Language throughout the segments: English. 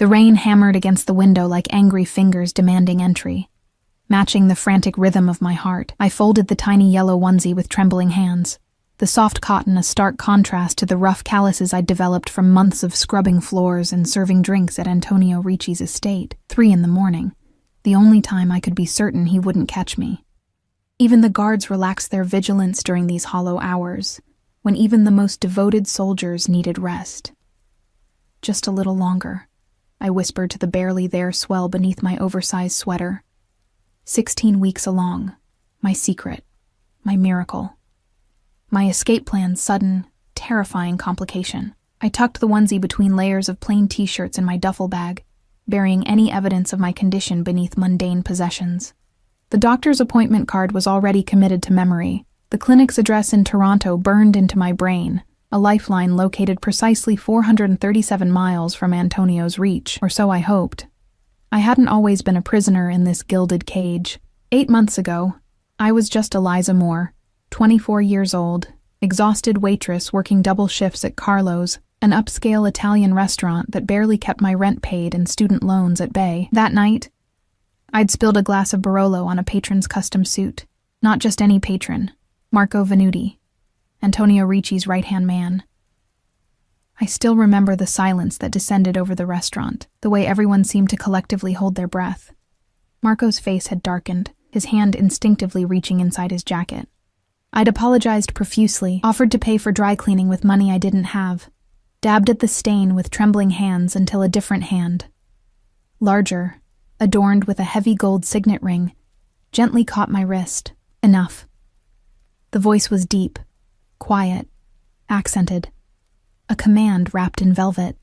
The rain hammered against the window like angry fingers demanding entry. Matching the frantic rhythm of my heart, I folded the tiny yellow onesie with trembling hands. The soft cotton a stark contrast to the rough calluses I'd developed from months of scrubbing floors and serving drinks at Antonio Ricci's estate, 3 a.m, the only time I could be certain he wouldn't catch me. Even the guards relaxed their vigilance during these hollow hours, when even the most devoted soldiers needed rest. Just a little longer, I whispered to the barely there swell beneath my oversized sweater. 16 weeks along, my secret, my miracle. My escape plan's sudden, terrifying complication. I tucked the onesie between layers of plain t-shirts in my duffel bag, burying any evidence of my condition beneath mundane possessions. The doctor's appointment card was already committed to memory. The clinic's address in Toronto burned into my brain, a lifeline located precisely 437 miles from Antonio's reach, or so I hoped. I hadn't always been a prisoner in this gilded cage. 8 months ago, I was just Eliza Moore, 24 years old, exhausted waitress working double shifts at Carlo's, an upscale Italian restaurant that barely kept my rent paid and student loans at bay. That night, I'd spilled a glass of Barolo on a patron's custom suit. Not just any patron, Marco Venuti, Antonio Ricci's right-hand man. I still remember the silence that descended over the restaurant, the way everyone seemed to collectively hold their breath. Marco's face had darkened, his hand instinctively reaching inside his jacket. I'd apologized profusely, offered to pay for dry cleaning with money I didn't have, dabbed at the stain with trembling hands until a different hand, larger, adorned with a heavy gold signet ring, gently caught my wrist. Enough. The voice was deep, quiet, accented. A command wrapped in velvet.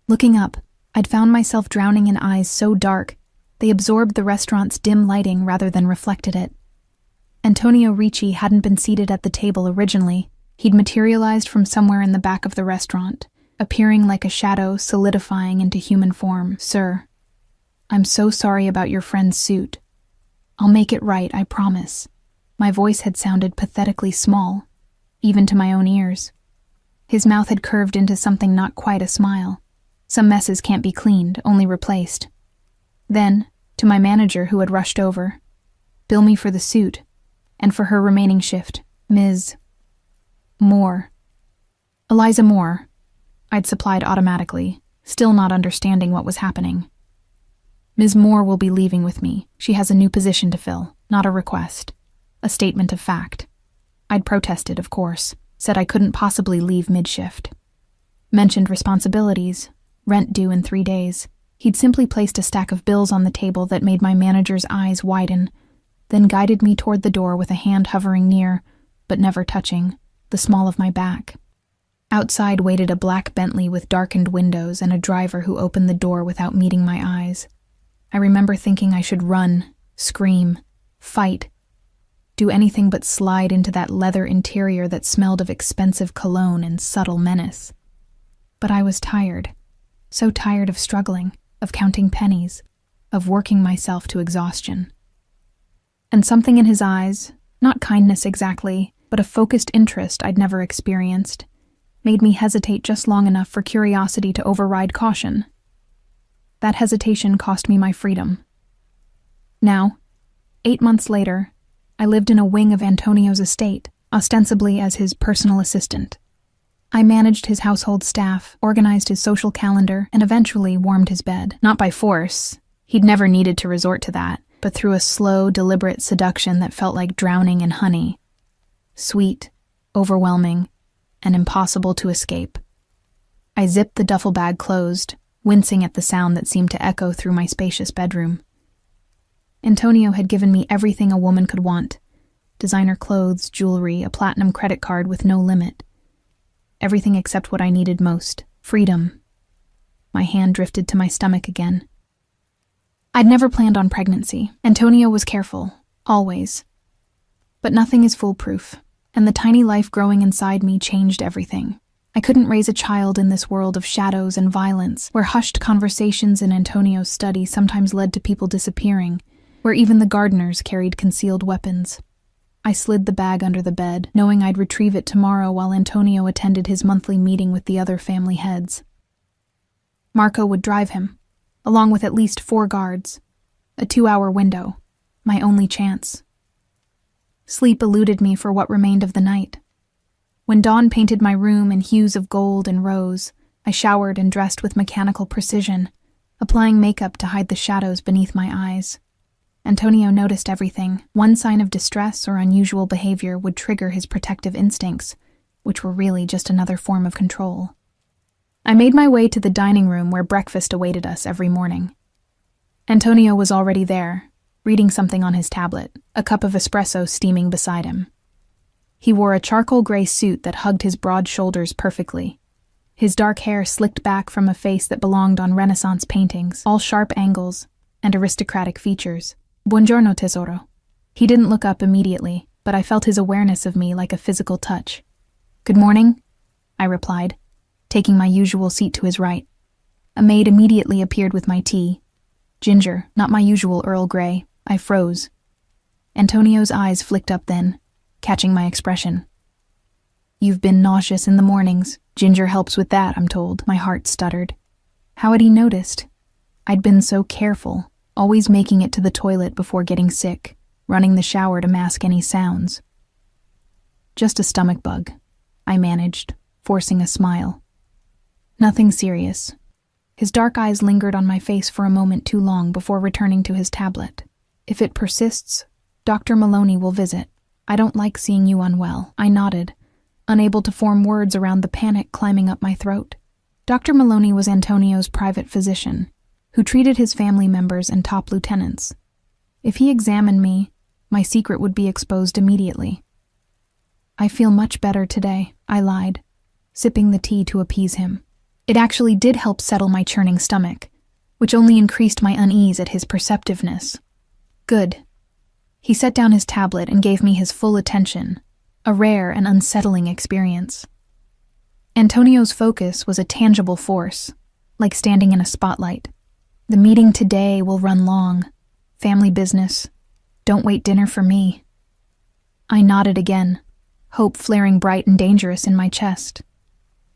Looking up, I'd found myself drowning in eyes so dark, they absorbed the restaurant's dim lighting rather than reflected it. Antonio Ricci hadn't been seated at the table originally. He'd materialized from somewhere in the back of the restaurant, appearing like a shadow solidifying into human form. Sir, I'm so sorry about your friend's suit. I'll make it right, I promise. My voice had sounded pathetically small, even to my own ears. His mouth had curved into something not quite a smile. Some messes can't be cleaned, only replaced. Then, to my manager who had rushed over, bill me for the suit, and for her remaining shift, Ms. Moore. Eliza Moore, I'd supplied automatically, still not understanding what was happening. Ms. Moore will be leaving with me. She has a new position to fill, not a request. A statement of fact. I'd protested, of course, said I couldn't possibly leave mid-shift. Mentioned responsibilities, rent due in 3 days. He'd simply placed a stack of bills on the table that made my manager's eyes widen, then guided me toward the door with a hand hovering near, but never touching, the small of my back. Outside waited a black Bentley with darkened windows and a driver who opened the door without meeting my eyes. I remember thinking I should run, scream, fight, do anything but slide into that leather interior that smelled of expensive cologne and subtle menace. But I was tired, so tired of struggling, of counting pennies, of working myself to exhaustion. And something in his eyes, not kindness exactly, but a focused interest I'd never experienced, made me hesitate just long enough for curiosity to override caution. That hesitation cost me my freedom. Now, 8 months later, I lived in a wing of Antonio's estate, ostensibly as his personal assistant. I managed his household staff, organized his social calendar, and eventually warmed his bed. Not by force. He'd never needed to resort to that, but through a slow, deliberate seduction that felt like drowning in honey. Sweet, overwhelming, and impossible to escape. I zipped the duffel bag closed, wincing at the sound that seemed to echo through my spacious bedroom. Antonio had given me everything a woman could want. Designer clothes, jewelry, a platinum credit card with no limit. Everything except what I needed most, freedom. My hand drifted to my stomach again. I'd never planned on pregnancy. Antonio was careful, always. But nothing is foolproof, and the tiny life growing inside me changed everything. I couldn't raise a child in this world of shadows and violence, where hushed conversations in Antonio's study sometimes led to people disappearing, where even the gardeners carried concealed weapons. I slid the bag under the bed, knowing I'd retrieve it tomorrow while Antonio attended his monthly meeting with the other family heads. Marco would drive him. along with at least 4 guards. A 2-hour window. My only chance. Sleep eluded me for what remained of the night. When dawn painted my room in hues of gold and rose, I showered and dressed with mechanical precision, applying makeup to hide the shadows beneath my eyes. Antonio noticed everything. One sign of distress or unusual behavior would trigger his protective instincts, which were really just another form of control. I made my way to the dining room where breakfast awaited us every morning. Antonio was already there, reading something on his tablet, a cup of espresso steaming beside him. He wore a charcoal gray suit that hugged his broad shoulders perfectly. His dark hair slicked back from a face that belonged on Renaissance paintings, all sharp angles and aristocratic features. Buongiorno, tesoro. He didn't look up immediately, but I felt his awareness of me like a physical touch. Good morning, I replied, taking my usual seat to his right. A maid immediately appeared with my tea. Ginger, not my usual Earl Grey. I froze. Antonio's eyes flicked up then, catching my expression. You've been nauseous in the mornings. Ginger helps with that, I'm told. My heart stuttered. How had he noticed? I'd been so careful, always making it to the toilet before getting sick, running the shower to mask any sounds. Just a stomach bug, I managed, forcing a smile. Nothing serious. His dark eyes lingered on my face for a moment too long before returning to his tablet. If it persists, Dr. Maloney will visit. I don't like seeing you unwell. I nodded, unable to form words around the panic climbing up my throat. Dr. Maloney was Antonio's private physician, who treated his family members and top lieutenants. If he examined me, my secret would be exposed immediately. I feel much better today, I lied, sipping the tea to appease him. It actually did help settle my churning stomach, which only increased my unease at his perceptiveness. Good. He set down his tablet and gave me his full attention, a rare and unsettling experience. Antonio's focus was a tangible force, like standing in a spotlight. The meeting today will run long. Family business. Don't wait dinner for me. I nodded again, hope flaring bright and dangerous in my chest.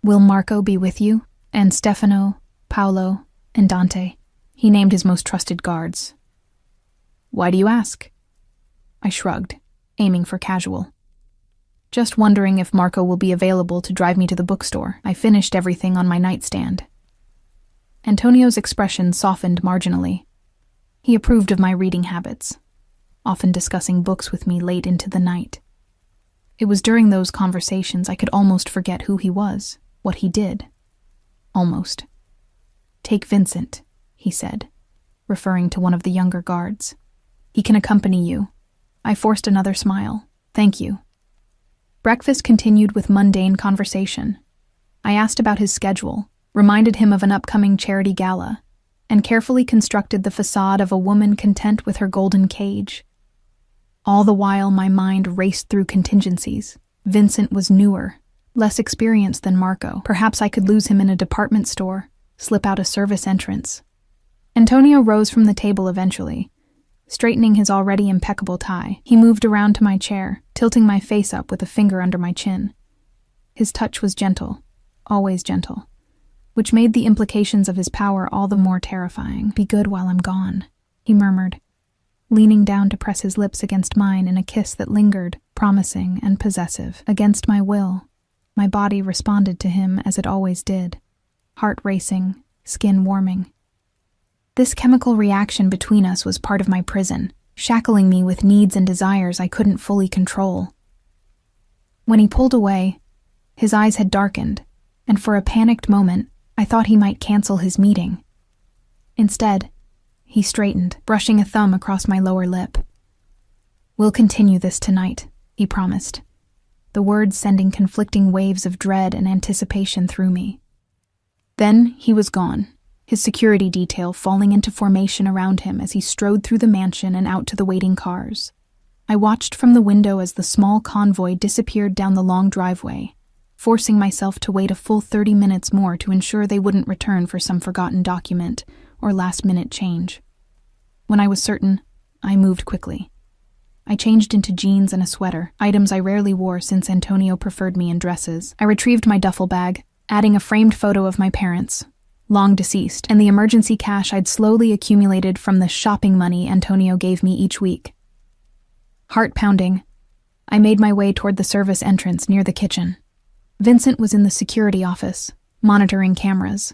Will Marco be with you? And Stefano, Paolo, and Dante. He named his most trusted guards. Why do you ask? I shrugged, aiming for casual. Just wondering if Marco will be available to drive me to the bookstore. I finished everything on my nightstand. Antonio's expression softened marginally. He approved of my reading habits, often discussing books with me late into the night. It was during those conversations I could almost forget who he was, what he did. Almost. Take Vincent, he said, referring to one of the younger guards. He can accompany you. I forced another smile. Thank you. Breakfast continued with mundane conversation. I asked about his schedule, reminded him of an upcoming charity gala, and carefully constructed the facade of a woman content with her golden cage. All the while my mind raced through contingencies. Vincent was newer, less experienced than Marco. Perhaps I could lose him in a department store, slip out a service entrance. Antonio rose from the table eventually, straightening his already impeccable tie. He moved around to my chair, tilting my face up with a finger under my chin. His touch was gentle, always gentle, which made the implications of his power all the more terrifying. Be good while I'm gone, he murmured, leaning down to press his lips against mine in a kiss that lingered, promising and possessive. Against my will, my body responded to him as it always did, heart racing, skin warming. This chemical reaction between us was part of my prison, shackling me with needs and desires I couldn't fully control. When he pulled away, his eyes had darkened, and for a panicked moment, I thought he might cancel his meeting. Instead, he straightened, brushing a thumb across my lower lip. We'll continue this tonight, he promised, the words sending conflicting waves of dread and anticipation through me. Then he was gone, his security detail falling into formation around him as he strode through the mansion and out to the waiting cars. I watched from the window as the small convoy disappeared down the long driveway, forcing myself to wait a full 30 minutes more to ensure they wouldn't return for some forgotten document or last-minute change. When I was certain, I moved quickly. I changed into jeans and a sweater, items I rarely wore since Antonio preferred me in dresses. I retrieved my duffel bag, adding a framed photo of my parents, long deceased, and the emergency cash I'd slowly accumulated from the shopping money Antonio gave me each week. Heart pounding, I made my way toward the service entrance near the kitchen. Vincent was in the security office, monitoring cameras.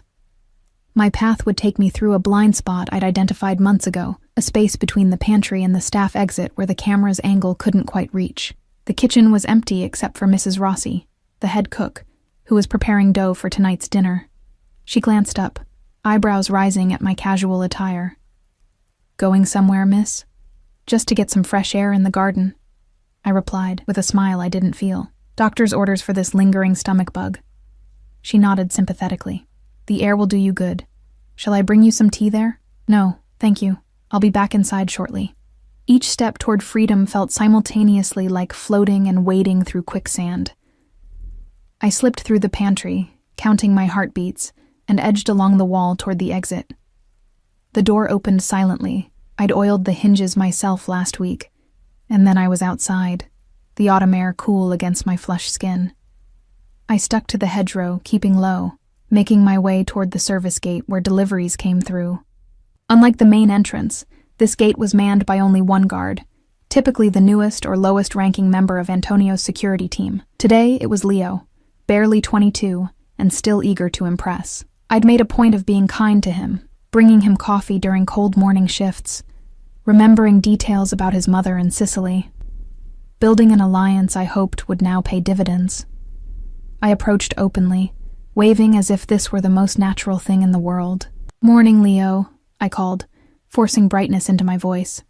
My path would take me through a blind spot I'd identified months ago, a space between the pantry and the staff exit where the camera's angle couldn't quite reach. The kitchen was empty except for Mrs. Rossi, the head cook, who was preparing dough for tonight's dinner. She glanced up, eyebrows rising at my casual attire. "Going somewhere, miss?" "Just to get some fresh air in the garden," I replied, with a smile I didn't feel. "Doctor's orders for this lingering stomach bug." She nodded sympathetically. "The air will do you good. Shall I bring you some tea there?" "No, thank you. I'll be back inside shortly." Each step toward freedom felt simultaneously like floating and wading through quicksand. I slipped through the pantry, counting my heartbeats, and edged along the wall toward the exit. The door opened silently. I'd oiled the hinges myself last week, and then I was outside, the autumn air cool against my flushed skin. I stuck to the hedgerow, keeping low, making my way toward the service gate where deliveries came through. Unlike the main entrance, this gate was manned by only one guard, typically the newest or lowest-ranking member of Antonio's security team. Today, it was Leo, barely 22, and still eager to impress. I'd made a point of being kind to him, bringing him coffee during cold morning shifts, remembering details about his mother in Sicily, building an alliance I hoped would now pay dividends. I approached openly, waving as if this were the most natural thing in the world. "Morning, Leo," I called, forcing brightness into my voice.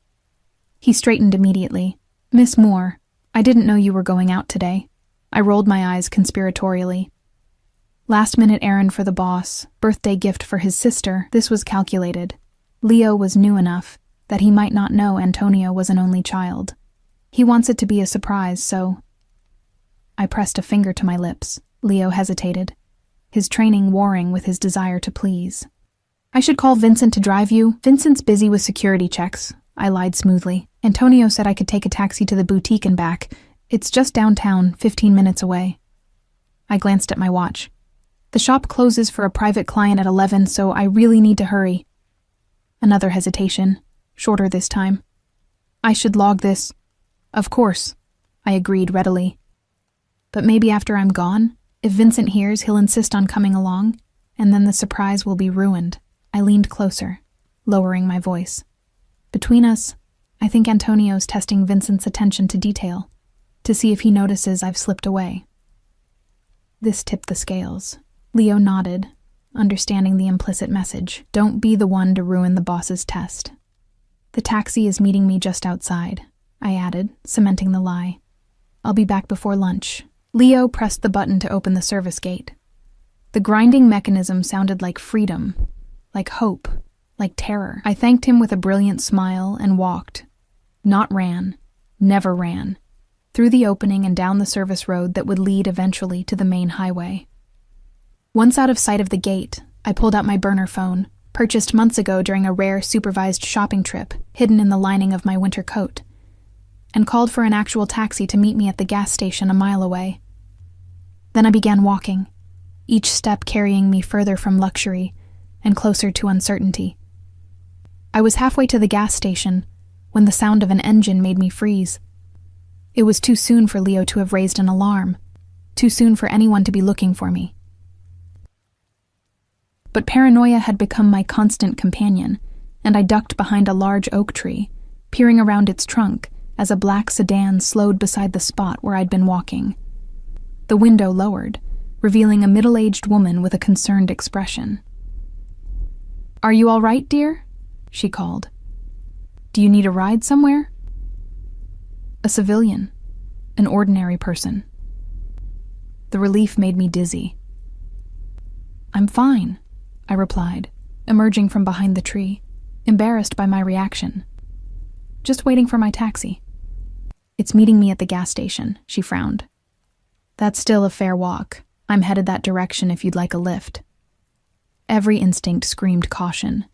He straightened immediately. "Miss Moore, I didn't know you were going out today." I rolled my eyes conspiratorially. Last-minute errand for the boss, birthday gift for his sister, this was calculated. Leo was new enough that he might not know Antonio was an only child. He wants it to be a surprise, so... I pressed a finger to my lips. Leo hesitated, his training warring with his desire to please. "I should call Vincent to drive you. Vincent's busy with security checks," I lied smoothly. "Antonio said I could take a taxi to the boutique and back. It's just downtown, 15 minutes away." I glanced at my watch. "The shop closes for a private client at 11, so I really need to hurry." Another hesitation, shorter this time. "I should log this." "Of course," I agreed readily. "But maybe after I'm gone, if Vincent hears, he'll insist on coming along, and then the surprise will be ruined." I leaned closer, lowering my voice. "Between us, I think Antonio's testing Vincent's attention to detail, to see if he notices I've slipped away." This tipped the scales. Leo nodded, understanding the implicit message. Don't be the one to ruin the boss's test. "The taxi is meeting me just outside," I added, cementing the lie. "I'll be back before lunch." Leo pressed the button to open the service gate. The grinding mechanism sounded like freedom, like hope, like terror. I thanked him with a brilliant smile and walked. Not ran, never ran, through the opening and down the service road that would lead eventually to the main highway. Once out of sight of the gate, I pulled out my burner phone, purchased months ago during a rare supervised shopping trip, hidden in the lining of my winter coat, and called for an actual taxi to meet me at the gas station a mile away. Then I began walking, each step carrying me further from luxury and closer to uncertainty. I was halfway to the gas station when the sound of an engine made me freeze. It was too soon for Leo to have raised an alarm, too soon for anyone to be looking for me. But paranoia had become my constant companion, and I ducked behind a large oak tree, peering around its trunk as a black sedan slowed beside the spot where I'd been walking. The window lowered, revealing a middle-aged woman with a concerned expression. "Are you all right, dear?" she called. "Do you need a ride somewhere?" A civilian, an ordinary person. The relief made me dizzy. "I'm fine," I replied, emerging from behind the tree, embarrassed by my reaction. "Just waiting for my taxi." "It's meeting me at the gas station," she frowned. "That's still a fair walk. I'm headed that direction if you'd like a lift." Every instinct screamed caution,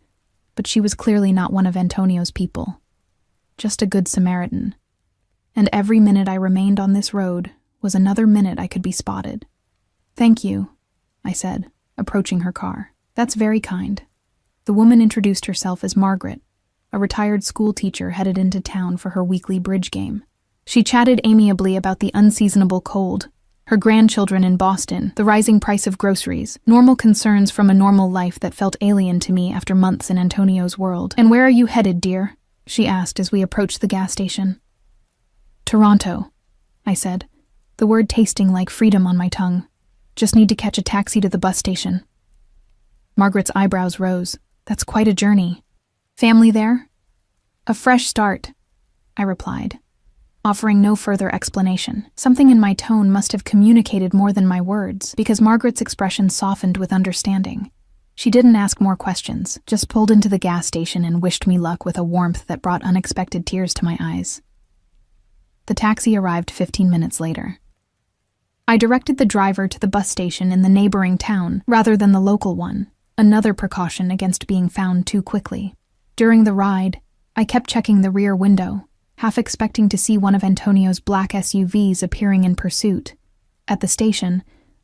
but she was clearly not one of Antonio's people. Just a good Samaritan. And every minute I remained on this road was another minute I could be spotted. "Thank you," I said, approaching her car. That's very kind. The woman introduced herself as Margaret, a retired school teacher headed into town for her weekly bridge game. She chatted amiably about the unseasonable cold, her grandchildren in Boston, the rising price of groceries, normal concerns from a normal life that felt alien to me after months in Antonio's world. "And where are you headed, dear?" she asked as we approached the gas station. "Toronto," I said, the word tasting like freedom on my tongue. "Just need to catch a taxi to the bus station." Margaret's eyebrows rose. "That's quite a journey. Family there?" "A fresh start," I replied, offering no further explanation. Something in my tone must have communicated more than my words, because Margaret's expression softened with understanding. She didn't ask more questions, just pulled into the gas station and wished me luck with a warmth that brought unexpected tears to my eyes. The taxi arrived 15 minutes later. I directed the driver to the bus station in the neighboring town rather than the local one, another precaution against being found too quickly. During the ride, I kept checking the rear window, half expecting to see one of Antonio's black SUVs appearing in pursuit. At the station,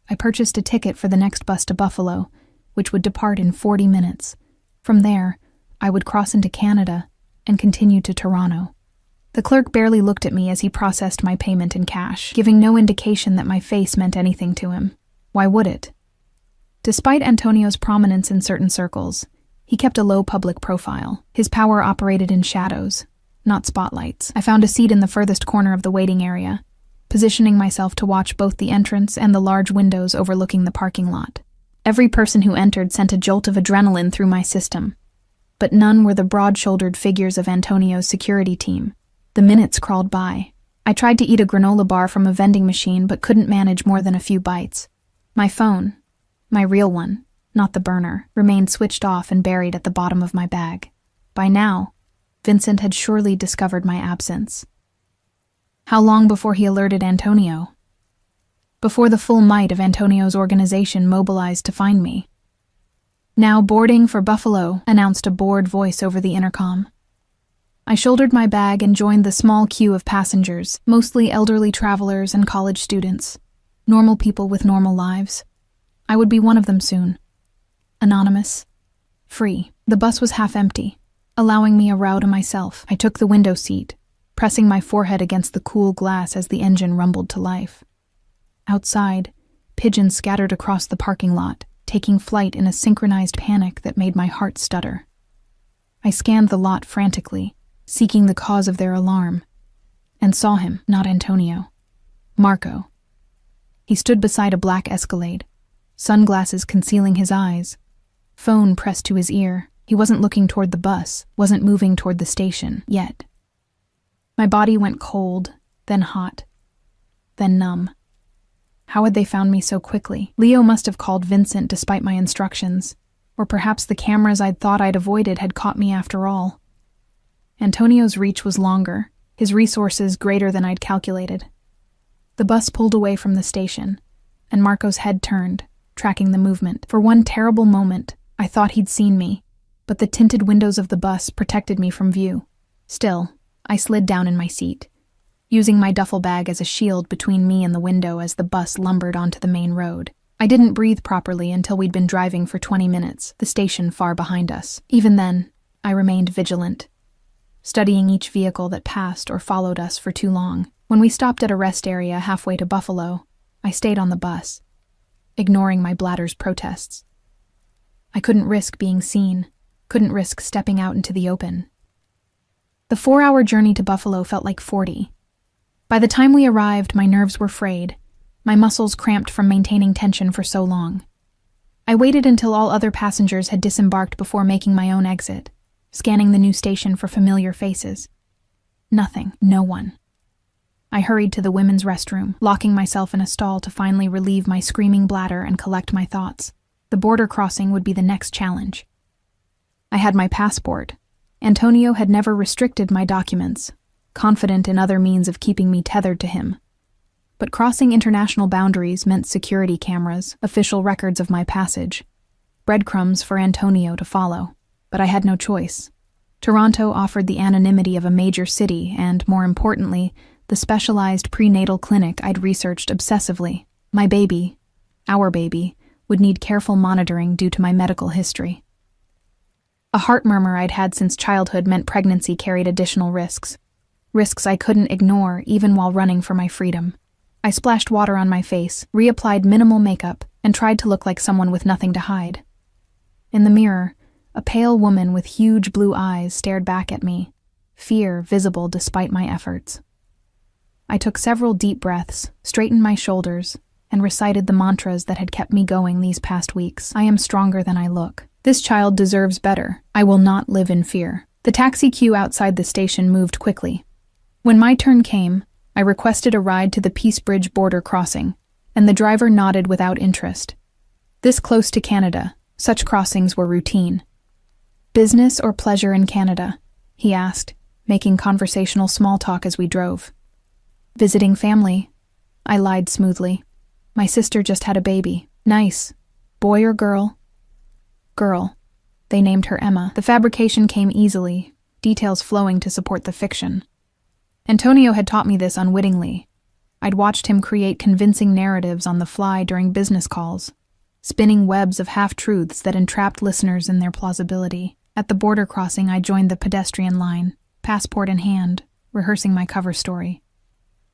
I purchased a ticket for the next bus to Buffalo, which would depart in 40 minutes. From there, I would cross into Canada and continue to Toronto. The clerk barely looked at me as he processed my payment in cash, giving no indication that my face meant anything to him. Why would it? Despite Antonio's prominence in certain circles, he kept a low public profile. His power operated in shadows, not spotlights. I found a seat in the furthest corner of the waiting area, positioning myself to watch both the entrance and the large windows overlooking the parking lot. Every person who entered sent a jolt of adrenaline through my system, but none were the broad-shouldered figures of Antonio's security team. The minutes crawled by. I tried to eat a granola bar from a vending machine but couldn't manage more than a few bites. My phone, my real one, not the burner, remained switched off and buried at the bottom of my bag. By now, Vincent had surely discovered my absence. How long before he alerted Antonio? Before the full might of Antonio's organization mobilized to find me. "Now boarding for Buffalo," announced a bored voice over the intercom. I shouldered my bag and joined the small queue of passengers, mostly elderly travelers and college students. Normal people with normal lives. I would be one of them soon. Anonymous. Free. The bus was half empty, allowing me a row to myself. I took the window seat, pressing my forehead against the cool glass as the engine rumbled to life. Outside, pigeons scattered across the parking lot, taking flight in a synchronized panic that made my heart stutter. I scanned the lot frantically, seeking the cause of their alarm, and saw him, not Antonio. Marco. He stood beside a black Escalade, sunglasses concealing his eyes, phone pressed to his ear. He wasn't looking toward the bus, wasn't moving toward the station, yet. My body went cold, then hot, then numb. How had they found me so quickly? Leo must have called Vincent despite my instructions, or perhaps the cameras I'd thought I'd avoided had caught me after all. Antonio's reach was longer, his resources greater than I'd calculated. The bus pulled away from the station, and Marco's head turned, tracking the movement. For one terrible moment, I thought he'd seen me, but the tinted windows of the bus protected me from view. Still, I slid down in my seat, using my duffel bag as a shield between me and the window as the bus lumbered onto the main road. I didn't breathe properly until we'd been driving for 20 minutes, the station far behind us. Even then, I remained vigilant, studying each vehicle that passed or followed us for too long. When we stopped at a rest area halfway to Buffalo, I stayed on the bus, ignoring my bladder's protests. I couldn't risk being seen, couldn't risk stepping out into the open. The 4-hour journey to Buffalo felt like 40. By the time we arrived, my nerves were frayed, my muscles cramped from maintaining tension for so long. I waited until all other passengers had disembarked before making my own exit, scanning the new station for familiar faces. Nothing, no one. I hurried to the women's restroom, locking myself in a stall to finally relieve my screaming bladder and collect my thoughts. The border crossing would be the next challenge. I had my passport. Antonio had never restricted my documents, confident in other means of keeping me tethered to him. But crossing international boundaries meant security cameras, official records of my passage, breadcrumbs for Antonio to follow. But I had no choice. Toronto offered the anonymity of a major city and, more importantly, the specialized prenatal clinic I'd researched obsessively. My baby, our baby, would need careful monitoring due to my medical history. A heart murmur I'd had since childhood meant pregnancy carried additional risks. Risks I couldn't ignore even while running for my freedom. I splashed water on my face, reapplied minimal makeup, and tried to look like someone with nothing to hide. In the mirror, a pale woman with huge blue eyes stared back at me, fear visible despite my efforts. I took several deep breaths, straightened my shoulders, and recited the mantras that had kept me going these past weeks. I am stronger than I look. This child deserves better. I will not live in fear. The taxi queue outside the station moved quickly. When my turn came, I requested a ride to the Peace Bridge border crossing, and the driver nodded without interest. This close to Canada, such crossings were routine. "Business or pleasure in Canada?" he asked, making conversational small talk as we drove. "Visiting family," I lied smoothly. "My sister just had a baby." "Nice. Boy or girl?" "Girl." They named her Emma. The fabrication came easily, details flowing to support the fiction. Antonio had taught me this unwittingly. I'd watched him create convincing narratives on the fly during business calls, spinning webs of half-truths that entrapped listeners in their plausibility. At the border crossing, I joined the pedestrian line, passport in hand, rehearsing my cover story.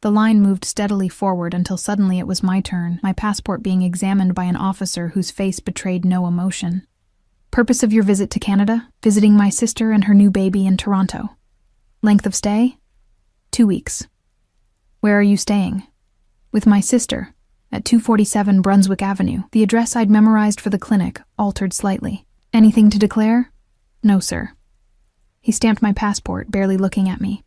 The line moved steadily forward until suddenly it was my turn, my passport being examined by an officer whose face betrayed no emotion. "Purpose of your visit to Canada?" "Visiting my sister and her new baby in Toronto." "Length of stay?" 2 weeks. "Where are you staying?" "With my sister, at 247 Brunswick Avenue." The address I'd memorized for the clinic altered slightly. "Anything to declare?" "No, sir." He stamped my passport, barely looking at me.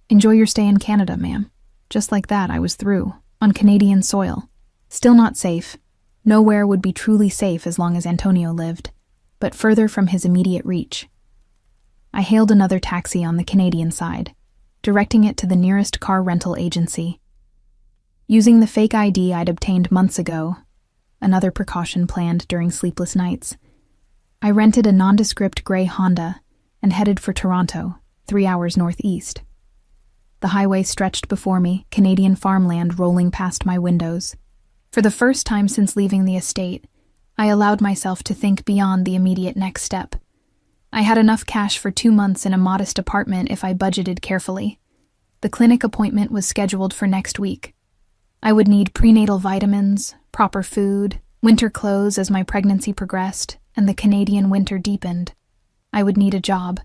"Enjoy your stay in Canada, ma'am." Just like that, I was through, on Canadian soil. Still not safe. Nowhere would be truly safe as long as Antonio lived, but further from his immediate reach. I hailed another taxi on the Canadian side, directing it to the nearest car rental agency. Using the fake ID I'd obtained months ago, another precaution planned during sleepless nights, I rented a nondescript gray Honda and headed for Toronto, 3 hours northeast. The highway stretched before me, Canadian farmland rolling past my windows. For the first time since leaving the estate, I allowed myself to think beyond the immediate next step. I had enough cash for 2 months in a modest apartment if I budgeted carefully. The clinic appointment was scheduled for next week. I would need prenatal vitamins, proper food, winter clothes as my pregnancy progressed, and the Canadian winter deepened. I would need a job,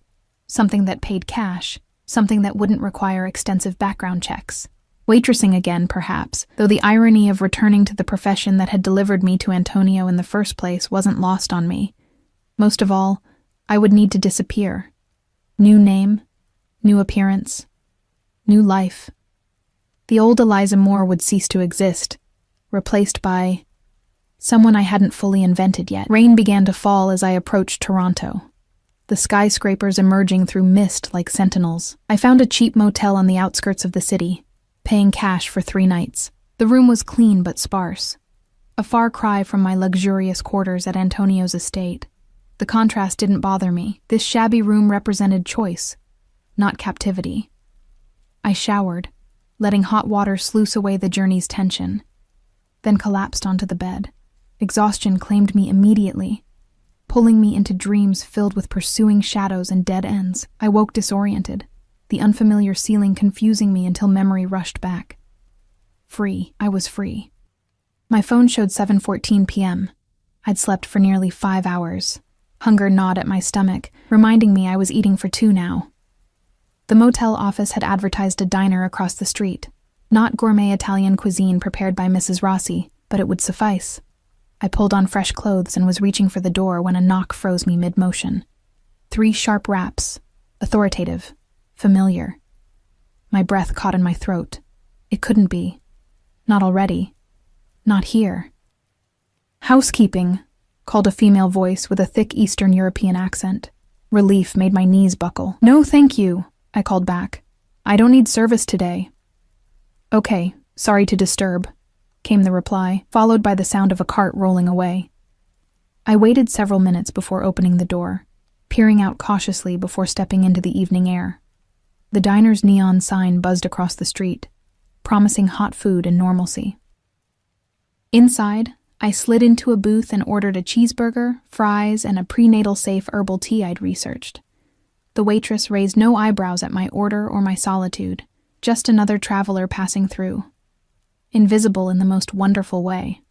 something that paid cash, something that wouldn't require extensive background checks. Waitressing again, perhaps, though the irony of returning to the profession that had delivered me to Antonio in the first place wasn't lost on me. Most of all, I would need to disappear. New name, new appearance, new life. The old Eliza Moore would cease to exist, replaced by someone I hadn't fully invented yet. Rain began to fall as I approached Toronto, the skyscrapers emerging through mist like sentinels. I found a cheap motel on the outskirts of the city, paying cash for 3 nights. The room was clean but sparse, a far cry from my luxurious quarters at Antonio's estate. The contrast didn't bother me. This shabby room represented choice, not captivity. I showered, letting hot water sluice away the journey's tension, then collapsed onto the bed. Exhaustion claimed me immediately, pulling me into dreams filled with pursuing shadows and dead ends. I woke disoriented, the unfamiliar ceiling confusing me until memory rushed back. Free. I was free. My phone showed 7:14 p.m. I'd slept for nearly 5 hours. Hunger gnawed at my stomach, reminding me I was eating for 2 now. The motel office had advertised a diner across the street. Not gourmet Italian cuisine prepared by Mrs. Rossi, but it would suffice. I pulled on fresh clothes and was reaching for the door when a knock froze me mid-motion. 3 sharp raps, authoritative, familiar. My breath caught in my throat. It couldn't be. Not already. Not here. "Housekeeping," called a female voice with a thick Eastern European accent. Relief made my knees buckle. "No, thank you," I called back. "I don't need service today." "Okay, sorry to disturb," came the reply, followed by the sound of a cart rolling away. I waited several minutes before opening the door, peering out cautiously before stepping into the evening air. The diner's neon sign buzzed across the street, promising hot food and normalcy. Inside, I slid into a booth and ordered a cheeseburger, fries, and a prenatal-safe herbal tea I'd researched. The waitress raised no eyebrows at my order or my solitude, just another traveler passing through. Invisible in the most wonderful way.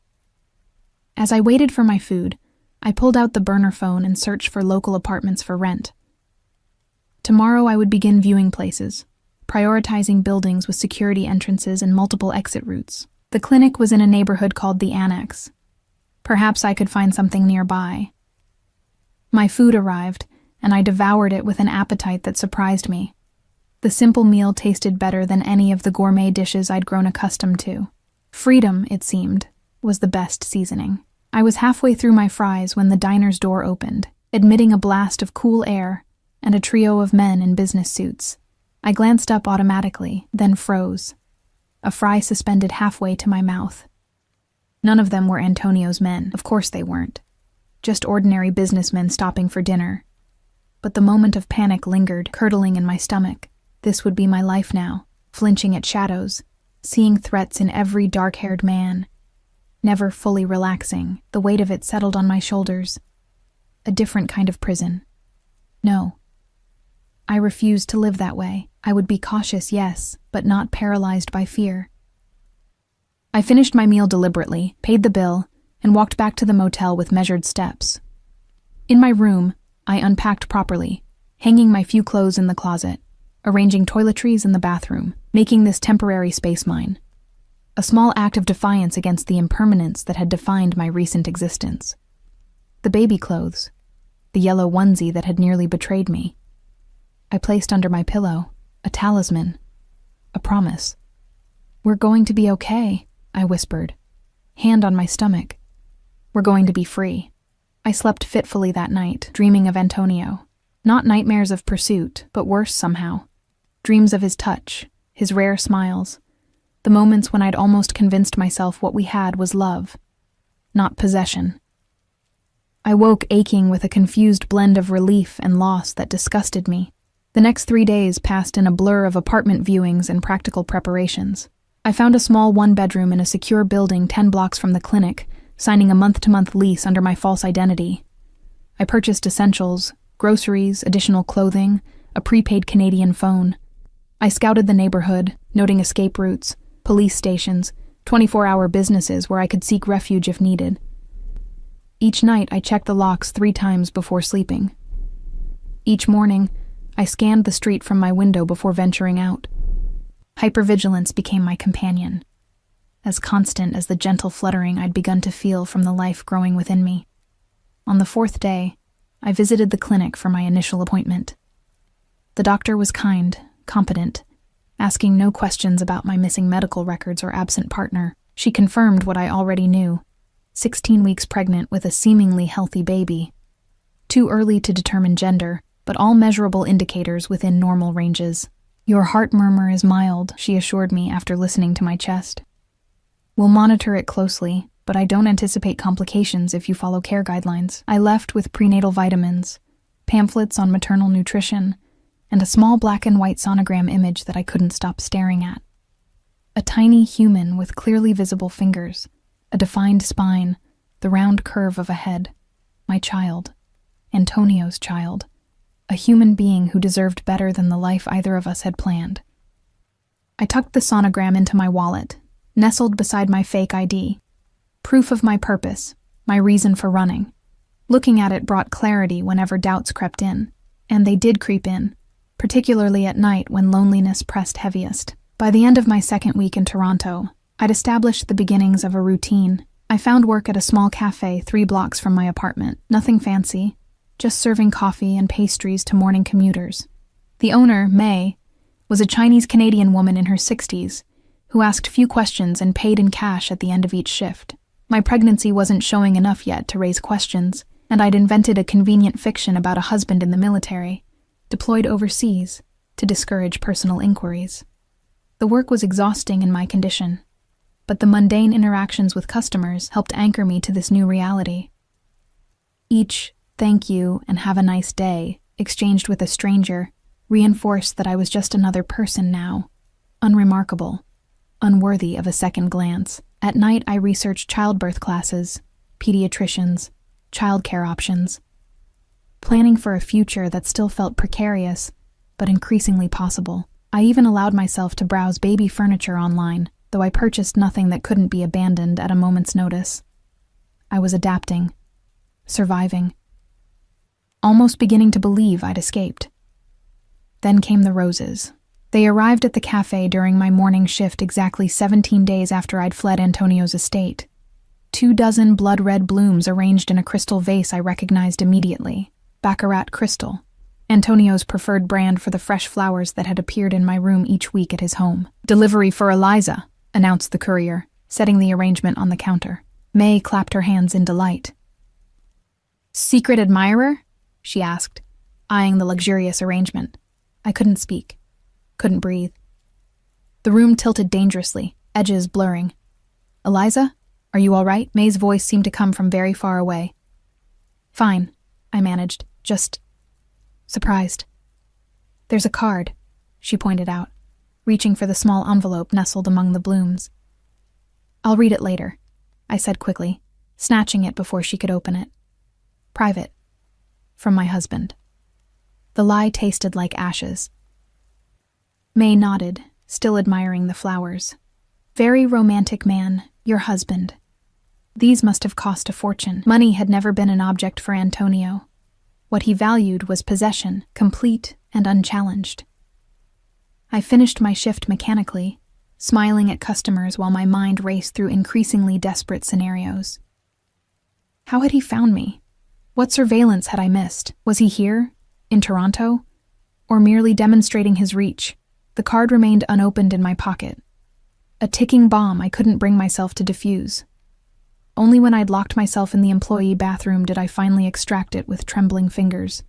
As I waited for my food, I pulled out the burner phone and searched for local apartments for rent. Tomorrow I would begin viewing places, prioritizing buildings with security entrances and multiple exit routes. The clinic was in a neighborhood called the Annex. Perhaps I could find something nearby. My food arrived, and I devoured it with an appetite that surprised me. The simple meal tasted better than any of the gourmet dishes I'd grown accustomed to. Freedom, it seemed, was the best seasoning. I was halfway through my fries when the diner's door opened, admitting a blast of cool air and a trio of men in business suits. I glanced up automatically, then froze, a fry suspended halfway to my mouth. None of them were Antonio's men. Of course they weren't. Just ordinary businessmen stopping for dinner. But the moment of panic lingered, curdling in my stomach. This would be my life now, flinching at shadows, seeing threats in every dark-haired man. Never fully relaxing, the weight of it settled on my shoulders. A different kind of prison. No. I refused to live that way. I would be cautious, yes, but not paralyzed by fear. I finished my meal deliberately, paid the bill, and walked back to the motel with measured steps. In my room, I unpacked properly, hanging my few clothes in the closet, arranging toiletries in the bathroom, making this temporary space mine. A small act of defiance against the impermanence that had defined my recent existence. The baby clothes, the yellow onesie that had nearly betrayed me. I placed under my pillow a talisman, a promise. "We're going to be okay," I whispered, hand on my stomach. "We're going to be free." I slept fitfully that night, dreaming of Antonio. Not nightmares of pursuit, but worse somehow. Dreams of his touch, his rare smiles, the moments when I'd almost convinced myself what we had was love, not possession. I woke aching with a confused blend of relief and loss that disgusted me. The next 3 days passed in a blur of apartment viewings and practical preparations. I found a small one-bedroom in a secure building 10 blocks from the clinic, signing a month-to-month lease under my false identity. I purchased essentials, groceries, additional clothing, a prepaid Canadian phone. I scouted the neighborhood, noting escape routes, police stations, 24-hour businesses where I could seek refuge if needed. Each night, I checked the locks 3 times before sleeping. Each morning, I scanned the street from my window before venturing out. Hypervigilance became my companion, as constant as the gentle fluttering I'd begun to feel from the life growing within me. On the 4th day, I visited the clinic for my initial appointment. The doctor was kind, competent, asking no questions about my missing medical records or absent partner. She confirmed what I already knew: 16 weeks pregnant with a seemingly healthy baby. Too early to determine gender, but all measurable indicators within normal ranges. "Your heart murmur is mild," she assured me after listening to my chest. "We'll monitor it closely, but I don't anticipate complications if you follow care guidelines." I left with prenatal vitamins, pamphlets on maternal nutrition, and a small black and white sonogram image that I couldn't stop staring at. A tiny human with clearly visible fingers, a defined spine, the round curve of a head. My child. Antonio's child. A human being who deserved better than the life either of us had planned. I tucked the sonogram into my wallet, nestled beside my fake ID. Proof of my purpose, my reason for running. Looking at it brought clarity whenever doubts crept in. And they did creep in, particularly at night when loneliness pressed heaviest. By the end of my 2nd week in Toronto, I'd established the beginnings of a routine. I found work at a small cafe 3 blocks from my apartment. Nothing fancy, just serving coffee and pastries to morning commuters. The owner, May, was a Chinese-Canadian woman in her 60s who asked few questions and paid in cash at the end of each shift. My pregnancy wasn't showing enough yet to raise questions, and I'd invented a convenient fiction about a husband in the military, deployed overseas, to discourage personal inquiries. The work was exhausting in my condition, but the mundane interactions with customers helped anchor me to this new reality. Each "thank you" and "have a nice day" exchanged with a stranger reinforced that I was just another person now, unremarkable, unworthy of a second glance. At night, I researched childbirth classes, pediatricians, childcare options, planning for a future that still felt precarious, but increasingly possible. I even allowed myself to browse baby furniture online, though I purchased nothing that couldn't be abandoned at a moment's notice. I was adapting, surviving, almost beginning to believe I'd escaped. Then came the roses. They arrived at the cafe during my morning shift exactly 17 days after I'd fled Antonio's estate. 24 blood-red blooms arranged in a crystal vase I recognized immediately. Baccarat crystal, Antonio's preferred brand for the fresh flowers that had appeared in my room each week at his home. "Delivery for Eliza," announced the courier, setting the arrangement on the counter. May clapped her hands in delight. "Secret admirer?" she asked, eyeing the luxurious arrangement. I couldn't speak, couldn't breathe. The room tilted dangerously, edges blurring. "Eliza, are you all right?" May's voice seemed to come from very far away. "Fine," I managed, just surprised. "There's a card," she pointed out, reaching for the small envelope nestled among the blooms. "I'll read it later," I said quickly, snatching it before she could open it. "Private. From my husband." The lie tasted like ashes. May nodded, still admiring the flowers. "Very romantic man, your husband. These must have cost a fortune." Money had never been an object for Antonio. What he valued was possession, complete and unchallenged. I finished my shift mechanically, smiling at customers while my mind raced through increasingly desperate scenarios. How had he found me? What surveillance had I missed? Was he here, in Toronto, or merely demonstrating his reach? The card remained unopened in my pocket. A ticking bomb I couldn't bring myself to defuse. Only when I'd locked myself in the employee bathroom did I finally extract it with trembling fingers.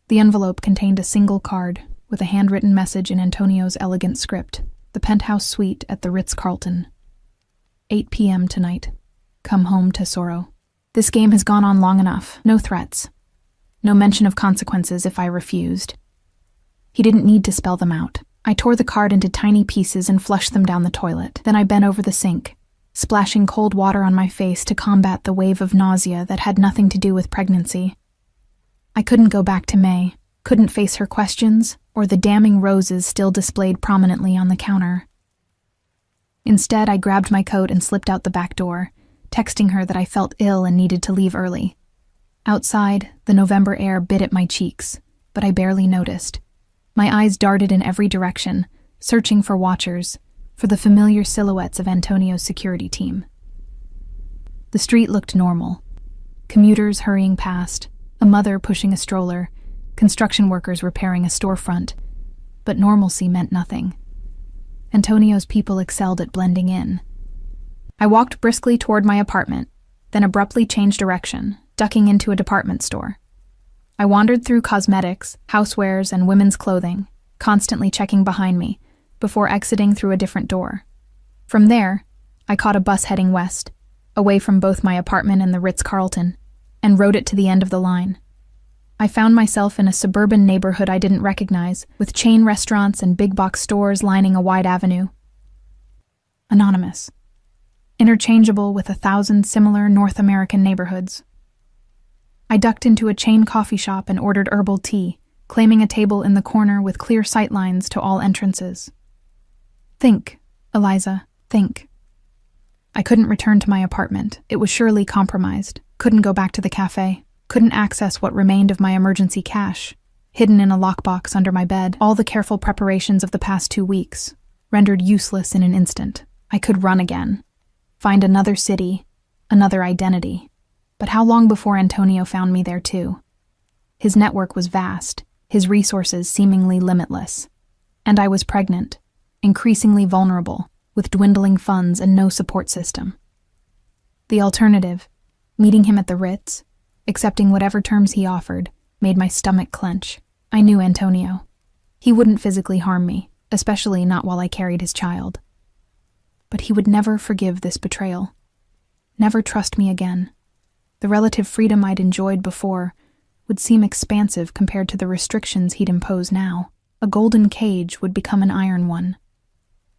The envelope contained a single card, with a handwritten message in Antonio's elegant script. The penthouse suite at the Ritz-Carlton. 8 p.m. tonight. Come home, Tesoro. This game has gone on long enough. No threats. No mention of consequences if I refused. He didn't need to spell them out. I tore the card into tiny pieces and flushed them down the toilet. Then I bent over the sink, splashing cold water on my face to combat the wave of nausea that had nothing to do with pregnancy. I couldn't go back to May, couldn't face her questions, or the damning roses still displayed prominently on the counter. Instead, I grabbed my coat and slipped out the back door, texting her that I felt ill and needed to leave early. Outside, the November air bit at my cheeks, but I barely noticed. My eyes darted in every direction, searching for watchers, for the familiar silhouettes of Antonio's security team. The street looked normal. Commuters hurrying past, a mother pushing a stroller, construction workers repairing a storefront. But normalcy meant nothing. Antonio's people excelled at blending in. I walked briskly toward my apartment, then abruptly changed direction, ducking into a department store. I wandered through cosmetics, housewares, and women's clothing, constantly checking behind me, before exiting through a different door. From there, I caught a bus heading west, away from both my apartment and the Ritz-Carlton, and rode it to the end of the line. I found myself in a suburban neighborhood I didn't recognize, with chain restaurants and big-box stores lining a wide avenue. Anonymous. Interchangeable with 1,000 similar North American neighborhoods. I ducked into a chain coffee shop and ordered herbal tea, claiming a table in the corner with clear sightlines to all entrances. Think, Eliza, think. I couldn't return to my apartment. It was surely compromised. Couldn't go back to the cafe. Couldn't access what remained of my emergency cash, hidden in a lockbox under my bed. All the careful preparations of the past 2 weeks, rendered useless in an instant. I could run again. Find another city, another identity. But how long before Antonio found me there too? His network was vast, his resources seemingly limitless. And I was pregnant, increasingly vulnerable, with dwindling funds and no support system. The alternative, meeting him at the Ritz, accepting whatever terms he offered, made my stomach clench. I knew Antonio. He wouldn't physically harm me, especially not while I carried his child. But he would never forgive this betrayal. Never trust me again. The relative freedom I'd enjoyed before would seem expansive compared to the restrictions he'd impose now. A golden cage would become an iron one.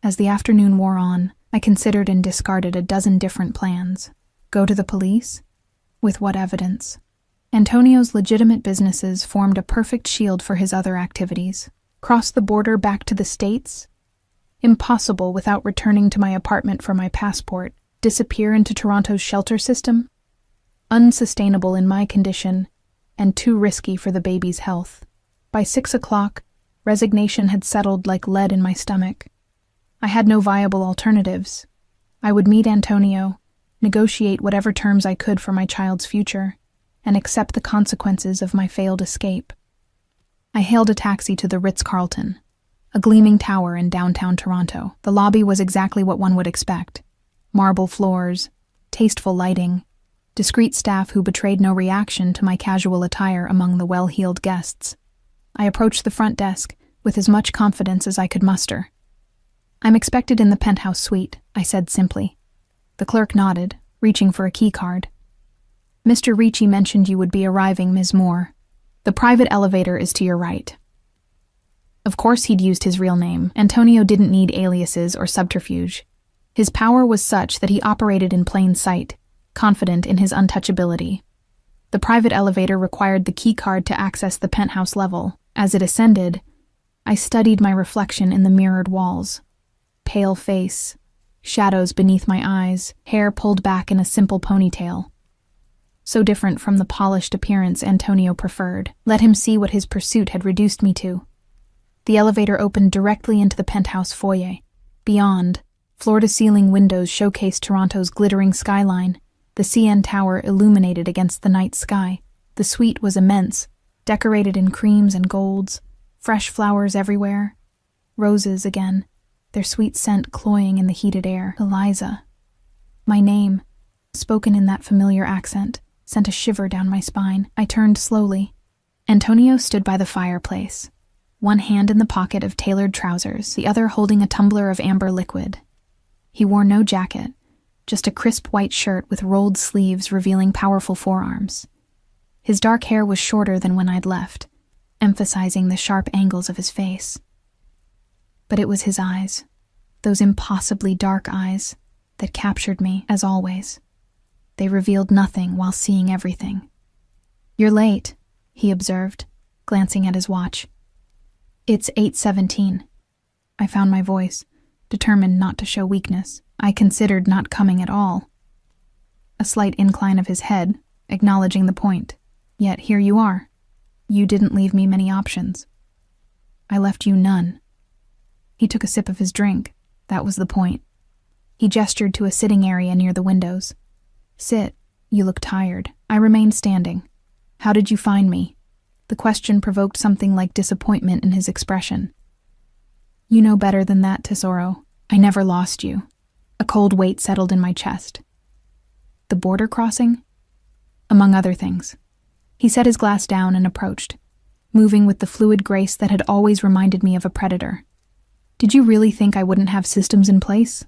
As the afternoon wore on, I considered and discarded a dozen different plans. Go to the police? With what evidence? Antonio's legitimate businesses formed a perfect shield for his other activities. Cross the border back to the States? Impossible without returning to my apartment for my passport. Disappear into Toronto's shelter system? Unsustainable in my condition, and too risky for the baby's health. By 6 o'clock, resignation had settled like lead in my stomach. I had no viable alternatives. I would meet Antonio, negotiate whatever terms I could for my child's future, and accept the consequences of my failed escape. I hailed a taxi to the Ritz-Carlton, a gleaming tower in downtown Toronto. The lobby was exactly what one would expect. Marble floors, tasteful lighting, discreet staff who betrayed no reaction to my casual attire among the well-heeled guests. I approached the front desk with as much confidence as I could muster. "I'm expected in the penthouse suite," I said simply. The clerk nodded, reaching for a key card. "Mr. Ricci mentioned you would be arriving, Ms. Moore. The private elevator is to your right." Of course he'd used his real name. Antonio didn't need aliases or subterfuge. His power was such that he operated in plain sight, confident in his untouchability. The private elevator required the key card to access the penthouse level. As it ascended, I studied my reflection in the mirrored walls. Pale face, shadows beneath my eyes, hair pulled back in a simple ponytail. So different from the polished appearance Antonio preferred. Let him see what his pursuit had reduced me to. The elevator opened directly into the penthouse foyer. Beyond, floor-to-ceiling windows showcased Toronto's glittering skyline, the CN Tower illuminated against the night sky. The suite was immense, decorated in creams and golds, fresh flowers everywhere. Roses again, their sweet scent cloying in the heated air. Eliza. My name, spoken in that familiar accent, sent a shiver down my spine. I turned slowly. Antonio stood by the fireplace, one hand in the pocket of tailored trousers, the other holding a tumbler of amber liquid. He wore no jacket, just a crisp white shirt with rolled sleeves revealing powerful forearms. His dark hair was shorter than when I'd left, emphasizing the sharp angles of his face. But it was his eyes, those impossibly dark eyes, that captured me, as always. They revealed nothing while seeing everything. "You're late," he observed, glancing at his watch. "It's 8:17. I found my voice, determined not to show weakness. I considered not coming at all. A slight incline of his head, acknowledging the point. "Yet here you are. You didn't leave me many options." "I left you none." He took a sip of his drink. That was the point. He gestured to a sitting area near the windows. "Sit. You look tired." I remained standing. "How did you find me?" The question provoked something like disappointment in his expression. "You know better than that, Tesoro. I never lost you." A cold weight settled in my chest. "The border crossing?" "Among other things." He set his glass down and approached, moving with the fluid grace that had always reminded me of a predator. "Did you really think I wouldn't have systems in place?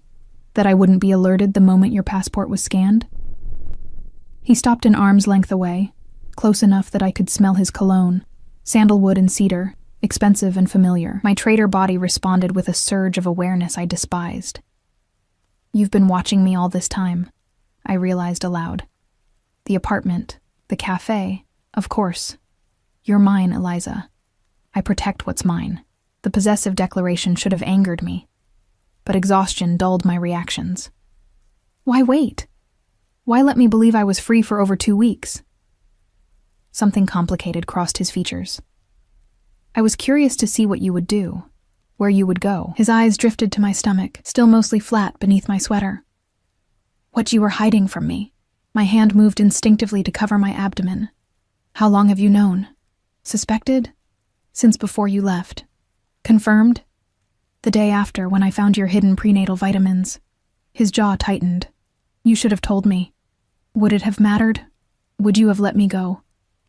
That I wouldn't be alerted the moment your passport was scanned?" He stopped an arm's length away, close enough that I could smell his cologne, sandalwood and cedar, expensive and familiar. My traitor body responded with a surge of awareness I despised. "You've been watching me all this time," I realized aloud. "The apartment, the cafe, of course. You're mine, Eliza. I protect what's mine." The possessive declaration should have angered me, but exhaustion dulled my reactions. Why wait? Why let me believe I was free for over 2 weeks? Something complicated crossed his features. "I was curious to see what you would do, where you would go." His eyes drifted to my stomach, still mostly flat beneath my sweater. "What you were hiding from me." My hand moved instinctively to cover my abdomen. "How long have you known? Suspected?" "Since before you left." "Confirmed?" "The day after, when I found your hidden prenatal vitamins." His jaw tightened. "You should have told me." "Would it have mattered? Would you have let me go?"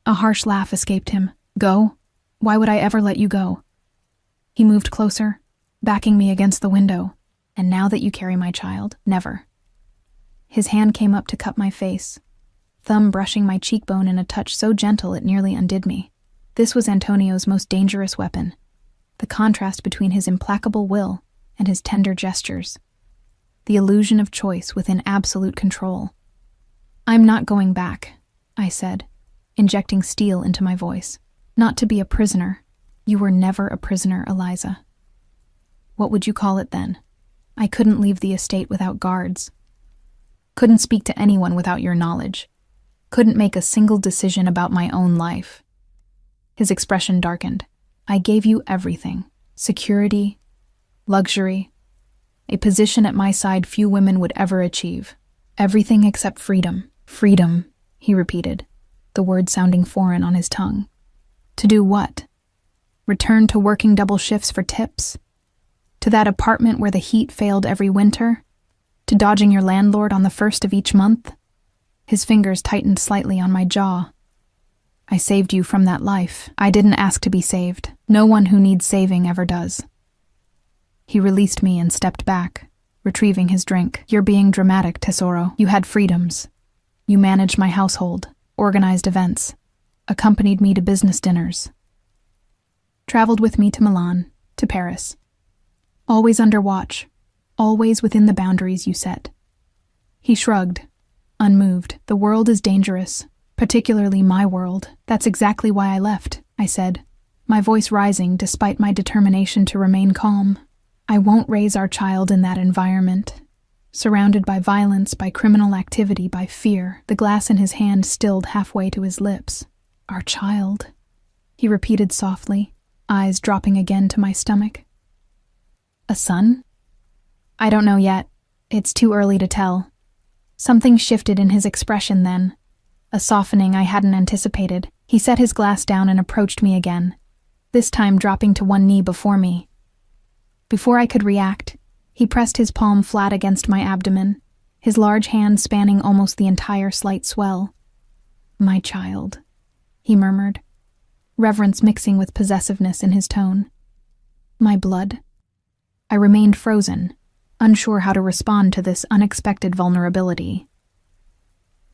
A harsh laugh escaped him. "Go? Why would I ever let you go?" He moved closer, backing me against the window. "And now that you carry my child, never." His hand came up to cup my face, thumb brushing my cheekbone in a touch so gentle it nearly undid me. This was Antonio's most dangerous weapon, the contrast between his implacable will and his tender gestures. the illusion of choice within absolute control. "I'm not going back," I said, injecting steel into my voice. "Not to be a prisoner. You were never a prisoner, Eliza." "What would you call it then?" "I couldn't leave the estate without guards. Couldn't speak to anyone without your knowledge. Couldn't make a single decision about my own life." His expression darkened. "I gave you everything. Security, luxury, a position at my side few women would ever achieve. Everything except freedom." "Freedom," he repeated, the word sounding foreign on his tongue. "To do what? Return to working double shifts for tips? To that apartment where the heat failed every winter? To dodging your landlord on the first of each month?" His fingers tightened slightly on my jaw. "I saved you from that life. I didn't ask to be saved. No one who needs saving ever does." He released me and stepped back, retrieving his drink. "You're being dramatic, Tesoro. You had freedoms. You managed my household, organized events, accompanied me to business dinners, traveled with me to Milan, to Paris. Always under watch, always within the boundaries you set." He shrugged, unmoved. "The world is dangerous, particularly my world. That's exactly why I left," I said, my voice rising despite my determination to remain calm. "I won't raise our child in that environment. Surrounded by violence, by criminal activity, by fear." The glass in his hand stilled halfway to his lips. "Our child," he repeated softly, eyes dropping again to my stomach. "A son?" "I don't know yet. It's too early to tell." Something shifted in his expression then, a softening I hadn't anticipated. He set his glass down and approached me again, this time dropping to one knee before me. Before I could react, he pressed his palm flat against my abdomen, his large hand spanning almost the entire slight swell. "My child," he murmured, reverence mixing with possessiveness in his tone. "My blood." I remained frozen, unsure how to respond to this unexpected vulnerability.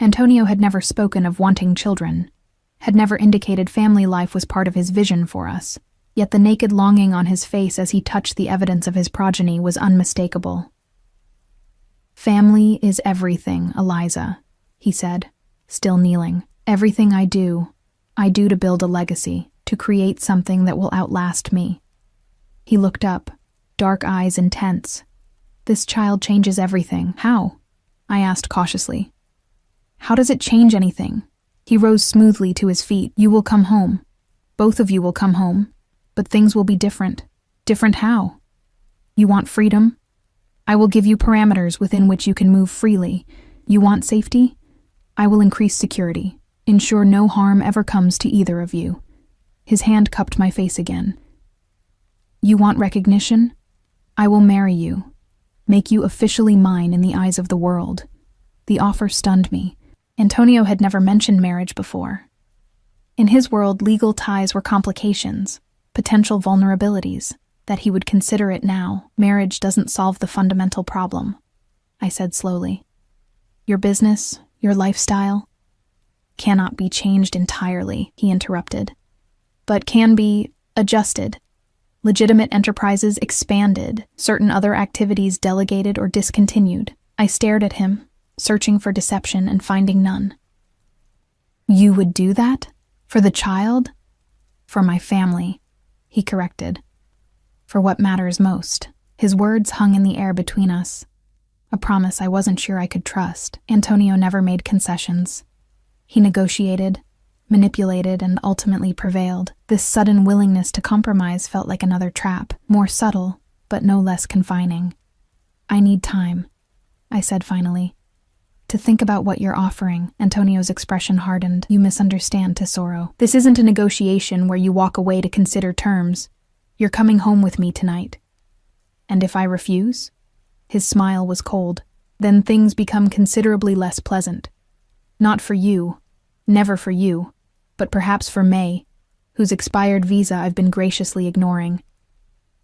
Antonio had never spoken of wanting children, had never indicated family life was part of his vision for us, yet the naked longing on his face as he touched the evidence of his progeny was unmistakable. "Family is everything, Eliza," he said, still kneeling. "Everything I do to build a legacy, to create something that will outlast me." He looked up, dark eyes intense. "This child changes everything." "How?" I asked cautiously. "How does it change anything?" He rose smoothly to his feet. "You will come home. Both of you will come home. But things will be different." "Different how?" "You want freedom? I will give you parameters within which you can move freely. You want safety? I will increase security, ensure no harm ever comes to either of you." His hand cupped my face again. "You want recognition? I will marry you, make you officially mine in the eyes of the world." The offer stunned me. Antonio had never mentioned marriage before. In his world, legal ties were complications, potential vulnerabilities, that he would consider it now. "Marriage doesn't solve the fundamental problem," I said slowly. "Your business, your lifestyle, cannot be changed entirely," he interrupted, "but can be adjusted. Legitimate enterprises expanded, certain other activities delegated or discontinued." I stared at him, searching for deception and finding none. "You would do that? For the child?" "For my family," he corrected. "For what matters most." His words hung in the air between us, a promise I wasn't sure I could trust. Antonio never made concessions. He negotiated, manipulated, and ultimately prevailed. This sudden willingness to compromise felt like another trap, more subtle, but no less confining. "I need time," I said finally, "to think about what you're offering." Antonio's expression hardened. "You misunderstand, Tesoro. This isn't a negotiation where you walk away to consider terms. You're coming home with me tonight. And if I refuse?" His smile was cold. "Then things become considerably less pleasant. Not for you, never for you, but perhaps for May, whose expired visa I've been graciously ignoring.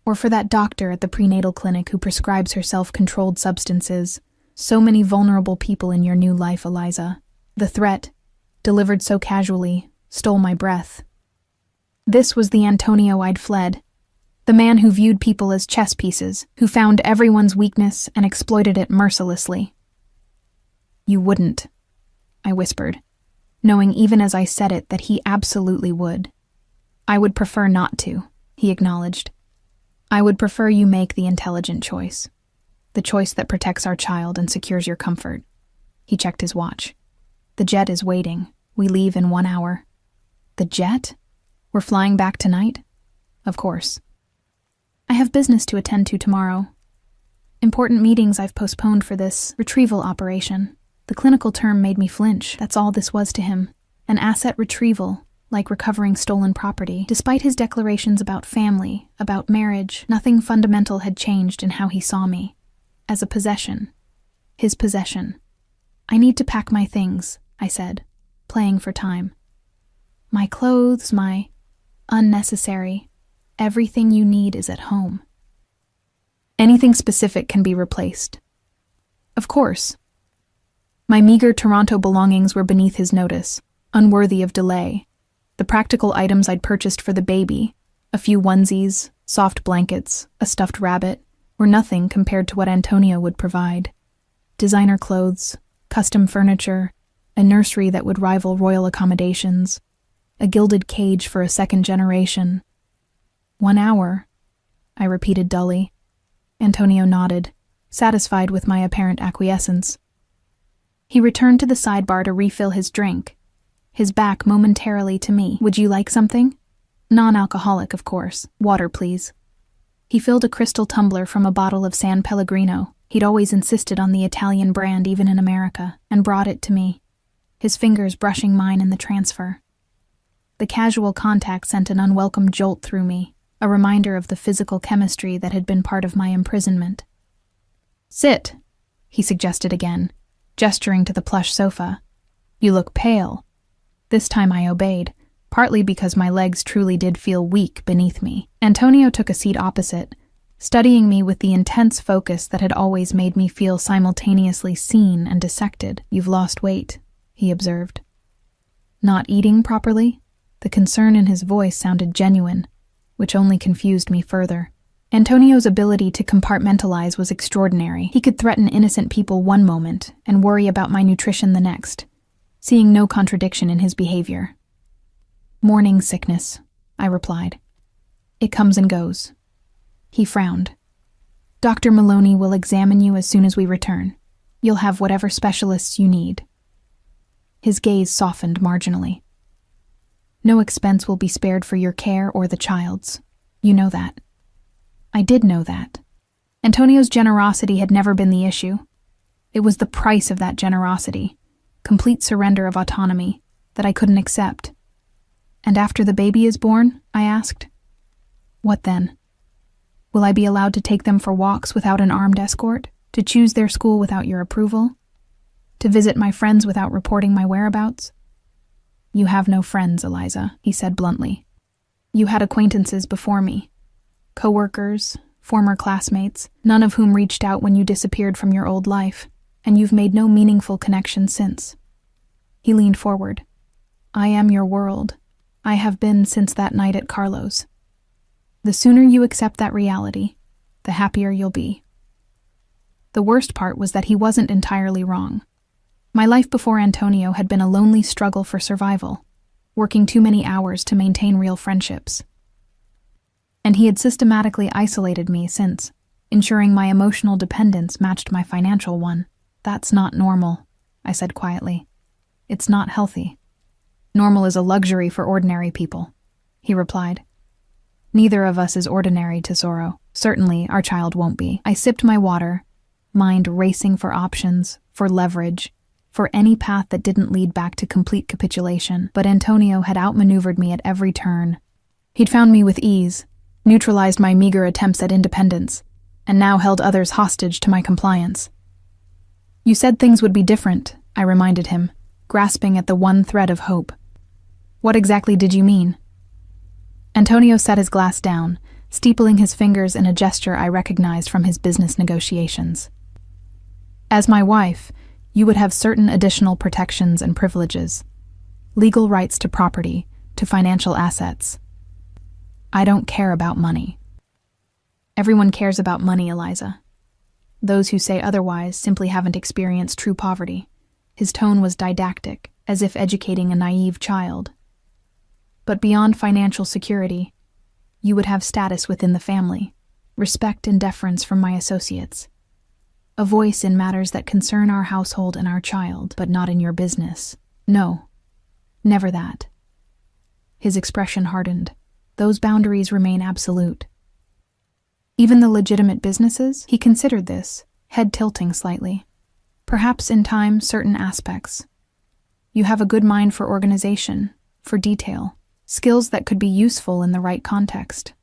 Or for that doctor at the prenatal clinic who prescribes her self-controlled substances. So many vulnerable people in your new life, Eliza. The threat, delivered so casually, stole my breath." This was the Antonio I'd fled. The man who viewed people as chess pieces, who found everyone's weakness and exploited it mercilessly. You wouldn't, I whispered, knowing even as I said it that he absolutely would. I would prefer not to, he acknowledged. I would prefer you make the intelligent choice. The choice that protects our child and secures your comfort. He checked his watch. The jet is waiting. We leave in 1 hour. The jet? We're flying back tonight? Of course. I have business to attend to tomorrow. Important meetings I've postponed for this retrieval operation. The clinical term made me flinch. That's all this was to him. An asset retrieval, like recovering stolen property. Despite his declarations about family, about marriage, nothing fundamental had changed in how he saw me. As a possession. His possession. I need to pack my things, I said, playing for time. My clothes, my unnecessary. Everything you need is at home. Anything specific can be replaced. Of course. My meager Toronto belongings were beneath his notice, unworthy of delay. The practical items I'd purchased for the baby, a few onesies, soft blankets, a stuffed rabbit, were nothing compared to what Antonio would provide. Designer clothes, custom furniture, a nursery that would rival royal accommodations, a gilded cage for a second generation. 1 hour, I repeated dully. Antonio nodded, satisfied with my apparent acquiescence. He returned to the sidebar to refill his drink, his back momentarily to me. Would you like something? Non-alcoholic, of course. Water, please. He filled a crystal tumbler from a bottle of San Pellegrino. He'd always insisted on the Italian brand even in America, and brought it to me, his fingers brushing mine in the transfer. The casual contact sent an unwelcome jolt through me, a reminder of the physical chemistry that had been part of my imprisonment. Sit, he suggested again, gesturing to the plush sofa. You look pale. This time I obeyed, partly because my legs truly did feel weak beneath me. Antonio took a seat opposite, studying me with the intense focus that had always made me feel simultaneously seen and dissected. You've lost weight, he observed. Not eating properly? The concern in his voice sounded genuine, which only confused me further. Antonio's ability to compartmentalize was extraordinary. He could threaten innocent people one moment and worry about my nutrition the next, seeing no contradiction in his behavior. Morning sickness, I replied. It comes and goes. He frowned. Dr. Maloney will examine you as soon as we return. You'll have whatever specialists you need. His gaze softened marginally. No expense will be spared for your care or the child's. You know that. I did know that. Antonio's generosity had never been the issue. It was the price of that generosity, complete surrender of autonomy, that I couldn't accept. And after the baby is born, I asked, what then? Will I be allowed to take them for walks without an armed escort? To choose their school without your approval? To visit my friends without reporting my whereabouts? You have no friends, Eliza, he said bluntly. You had acquaintances before me. Co-workers, former classmates, none of whom reached out when you disappeared from your old life, and you've made no meaningful connection since. He leaned forward. I am your world. I have been since that night at Carlo's. The sooner you accept that reality, the happier you'll be. The worst part was that he wasn't entirely wrong. My life before Antonio had been a lonely struggle for survival, working too many hours to maintain real friendships. And he had systematically isolated me since, ensuring my emotional dependence matched my financial one. That's not normal, I said quietly. It's not healthy. Normal is a luxury for ordinary people, he replied. Neither of us is ordinary, Tesoro. Certainly, our child won't be. I sipped my water, mind racing for options, for leverage, for any path that didn't lead back to complete capitulation. But Antonio had outmaneuvered me at every turn. He'd found me with ease, neutralized my meager attempts at independence, and now held others hostage to my compliance. You said things would be different, I reminded him, grasping at the one thread of hope. What exactly did you mean? Antonio set his glass down, steepling his fingers in a gesture I recognized from his business negotiations. As my wife, you would have certain additional protections and privileges. Legal rights to property, to financial assets. I don't care about money. Everyone cares about money, Eliza. Those who say otherwise simply haven't experienced true poverty. His tone was didactic, as if educating a naive child. But beyond financial security, you would have status within the family, respect and deference from my associates, a voice in matters that concern our household and our child, but not in your business. No, never that. His expression hardened. Those boundaries remain absolute. Even the legitimate businesses? He considered this, head tilting slightly. Perhaps in time, certain aspects. You have a good mind for organization, for detail, skills that could be useful in the right context.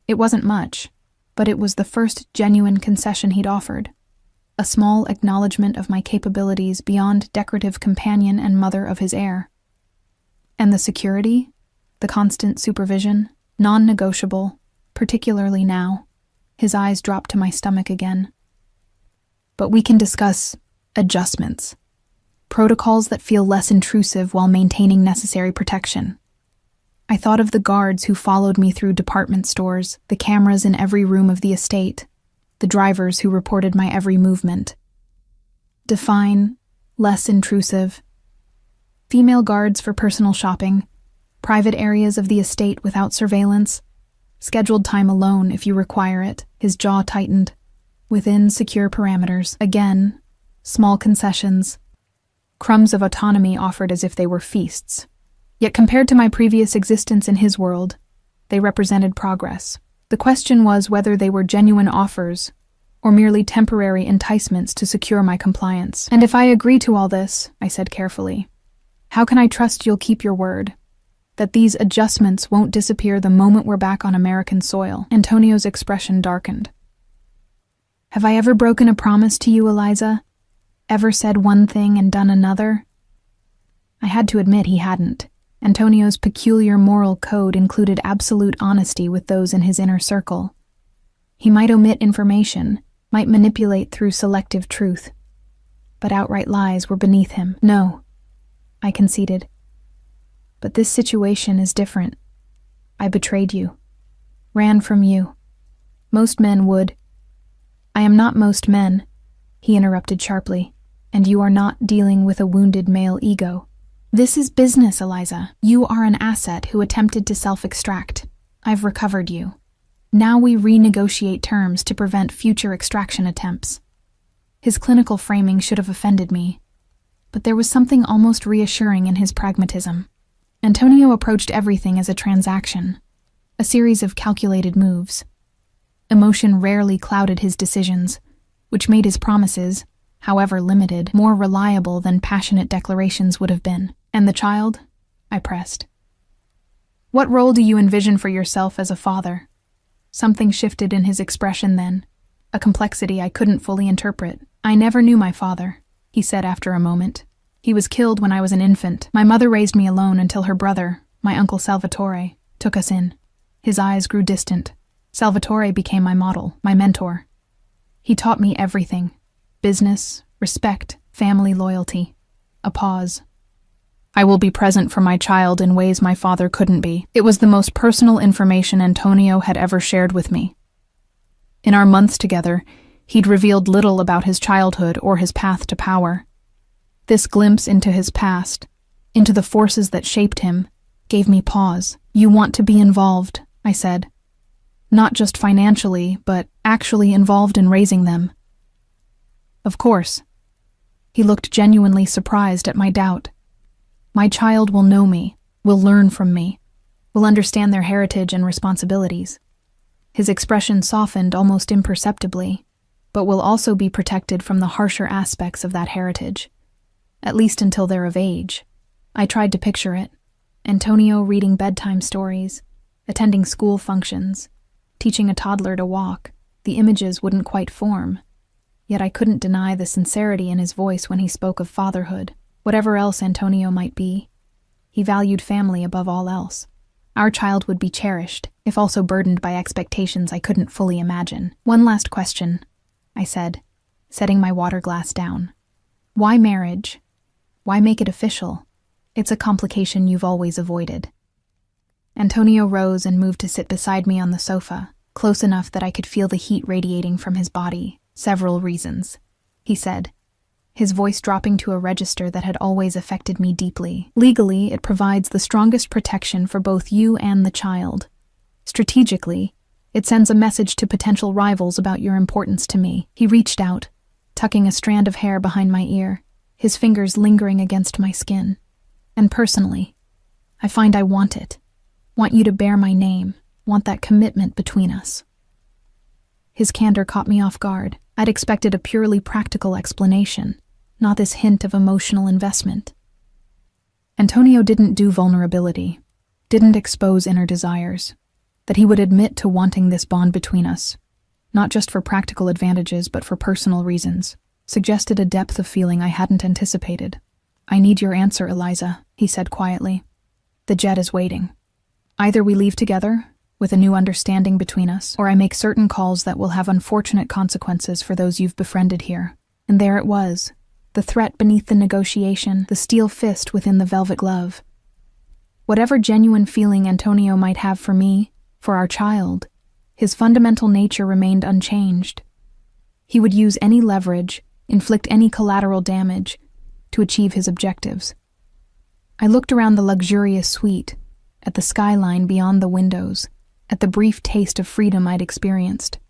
It wasn't much, but it was the first genuine concession he'd offered. A small acknowledgement of my capabilities beyond decorative companion and mother of his heir. And the security, the constant supervision, non-negotiable, particularly now. His eyes dropped to my stomach again. But we can discuss adjustments, protocols that feel less intrusive while maintaining necessary protection. I thought of the guards who followed me through department stores, the cameras in every room of the estate, the drivers who reported my every movement. Define, less intrusive. Female guards for personal shopping, private areas of the estate without surveillance, scheduled time alone if you require it. His jaw tightened. Within secure parameters. Again, small concessions. Crumbs of autonomy offered as if they were feasts. Yet compared to my previous existence in his world, they represented progress. The question was whether they were genuine offers or merely temporary enticements to secure my compliance. And if I agree to all this, I said carefully, how can I trust you'll keep your word? That these adjustments won't disappear the moment we're back on American soil? Antonio's expression darkened. Have I ever broken a promise to you, Eliza? Ever said one thing and done another? I had to admit he hadn't. Antonio's peculiar moral code included absolute honesty with those in his inner circle. He might omit information, might manipulate through selective truth, but outright lies were beneath him. No, I conceded. But this situation is different. I betrayed you, ran from you. Most men would. I am not most men, he interrupted sharply, and you are not dealing with a wounded male ego. This is business, Eliza. You are an asset who attempted to self-extract. I've recovered you. Now we renegotiate terms to prevent future extraction attempts. His clinical framing should have offended me, but there was something almost reassuring in his pragmatism. Antonio approached everything as a transaction, a series of calculated moves. Emotion rarely clouded his decisions, which made his promises, however limited, more reliable than passionate declarations would have been. And the child? I pressed. What role do you envision for yourself as a father? Something shifted in his expression then, a complexity I couldn't fully interpret. I never knew my father, he said after a moment. He was killed when I was an infant. My mother raised me alone until her brother, my uncle Salvatore, took us in. His eyes grew distant. Salvatore became my model, my mentor. He taught me everything. Business, respect, family loyalty. A pause. I will be present for my child in ways my father couldn't be. It was the most personal information Antonio had ever shared with me. In our months together, he'd revealed little about his childhood or his path to power. This glimpse into his past, into the forces that shaped him, gave me pause. You want to be involved, I said. Not just financially, but actually involved in raising them. Of course. He looked genuinely surprised at my doubt. My child will know me, will learn from me, will understand their heritage and responsibilities. His expression softened almost imperceptibly, but will also be protected from the harsher aspects of that heritage, at least until they're of age. I tried to picture it. Antonio reading bedtime stories, attending school functions, teaching a toddler to walk. The images wouldn't quite form, yet I couldn't deny the sincerity in his voice when he spoke of fatherhood. Whatever else Antonio might be, he valued family above all else. Our child would be cherished, if also burdened by expectations I couldn't fully imagine. One last question, I said, setting my water glass down. Why marriage? Why make it official? It's a complication you've always avoided. Antonio rose and moved to sit beside me on the sofa, close enough that I could feel the heat radiating from his body. "Several reasons," he said, his voice dropping to a register that had always affected me deeply. "Legally, it provides the strongest protection for both you and the child. Strategically, it sends a message to potential rivals about your importance to me." He reached out, tucking a strand of hair behind my ear, his fingers lingering against my skin. "And personally, I find I want it. Want you to bear my name, want that commitment between us." His candor caught me off guard. I'd expected a purely practical explanation, not this hint of emotional investment. Antonio didn't do vulnerability, didn't expose inner desires, that he would admit to wanting this bond between us, not just for practical advantages but for personal reasons, suggested a depth of feeling I hadn't anticipated. "I need your answer, Eliza," he said quietly. "The jet is waiting. Either we leave together, with a new understanding between us, or I make certain calls that will have unfortunate consequences for those you've befriended here." And there it was, the threat beneath the negotiation, the steel fist within the velvet glove. Whatever genuine feeling Antonio might have for me, for our child, his fundamental nature remained unchanged. He would use any leverage, inflict any collateral damage, to achieve his objectives. I looked around the luxurious suite, at the skyline beyond the windows, at the brief taste of freedom I'd experienced.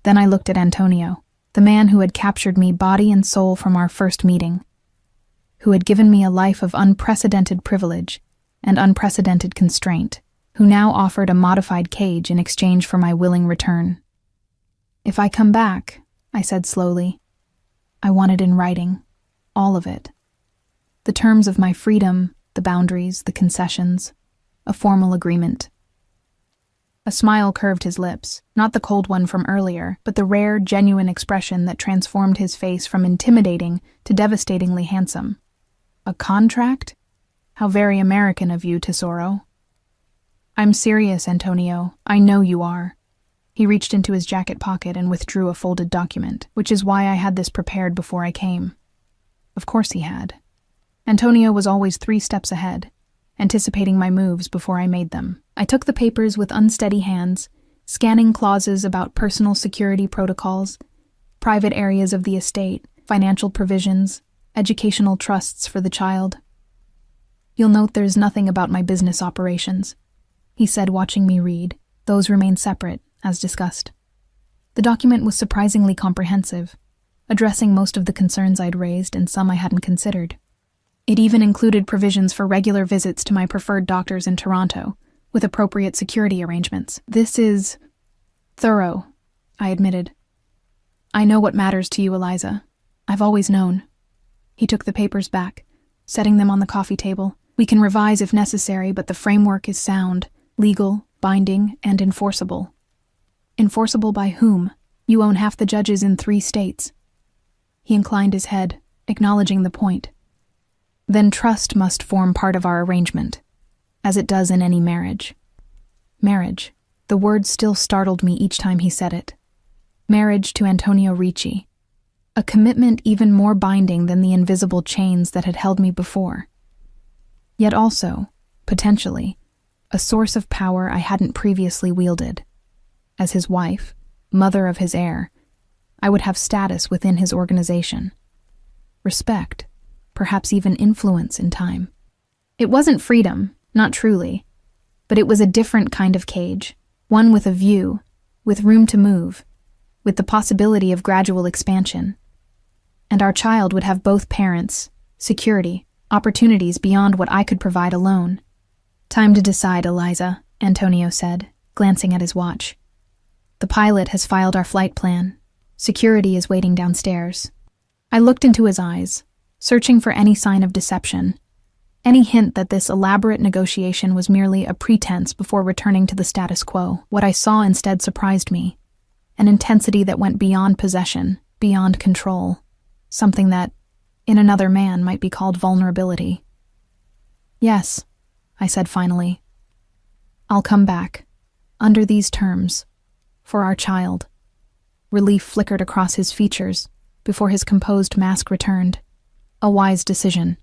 Then I looked at Antonio, the man who had captured me body and soul from our first meeting, who had given me a life of unprecedented privilege and unprecedented constraint, who now offered a modified cage in exchange for my willing return. "If I come back," I said slowly, "I want it in writing, all of it. The terms of my freedom, the boundaries, the concessions, a formal agreement." A smile curved his lips, not the cold one from earlier, but the rare, genuine expression that transformed his face from intimidating to devastatingly handsome. "A contract? How very American of you, Tesoro." "I'm serious, Antonio. I know you are." He reached into his jacket pocket and withdrew a folded document, which is why I had this prepared before I came. Of course he had. Antonio was always 3 steps ahead, anticipating my moves before I made them. I took the papers with unsteady hands, scanning clauses about personal security protocols, private areas of the estate, financial provisions, educational trusts for the child. "You'll note there's nothing about my business operations," he said, watching me read. "Those remain separate, as discussed." The document was surprisingly comprehensive, addressing most of the concerns I'd raised and some I hadn't considered. It even included provisions for regular visits to my preferred doctors in Toronto, with appropriate security arrangements. "This is thorough," I admitted. "I know what matters to you, Eliza. I've always known." He took the papers back, setting them on the coffee table. "We can revise if necessary, but the framework is sound, legal, binding, and enforceable." "Enforceable by whom? You own half the judges in 3 states. He inclined his head, acknowledging the point. "Then trust must form part of our arrangement, as it does in any marriage." Marriage. The word still startled me each time he said it. Marriage to Antonio Ricci. A commitment even more binding than the invisible chains that had held me before. Yet also, potentially, a source of power I hadn't previously wielded. As his wife, mother of his heir, I would have status within his organization. Respect, perhaps even influence in time. It wasn't freedom, not truly, but it was a different kind of cage, one with a view, with room to move, with the possibility of gradual expansion. And our child would have both parents, security, opportunities beyond what I could provide alone. "Time to decide, Eliza," Antonio said, glancing at his watch. "The pilot has filed our flight plan. Security is waiting downstairs." I looked into his eyes, searching for any sign of deception, any hint that this elaborate negotiation was merely a pretense before returning to the status quo. What I saw instead surprised me, an intensity that went beyond possession, beyond control, something that, in another man, might be called vulnerability. "Yes," I said finally. "I'll come back, under these terms, for our child." Relief flickered across his features before his composed mask returned. A wise decision.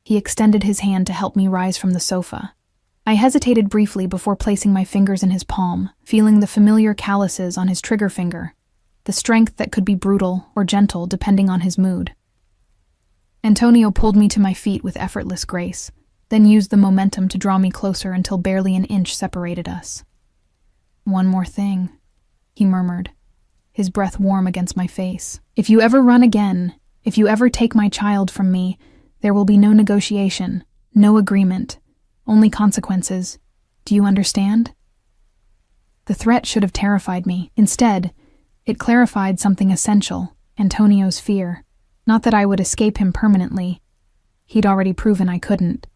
He extended his hand to help me rise from the sofa. I hesitated briefly before placing my fingers in his palm, feeling the familiar calluses on his trigger finger, the strength that could be brutal or gentle depending on his mood. Antonio pulled me to my feet with effortless grace, then used the momentum to draw me closer until barely an inch separated us. "One more thing," he murmured, his breath warm against my face. "If you ever run again, if you ever take my child from me, there will be no negotiation, no agreement, only consequences. Do you understand?" The threat should have terrified me. Instead, it clarified something essential, Antonio's fear. Not that I would escape him permanently. He'd already proven I couldn't.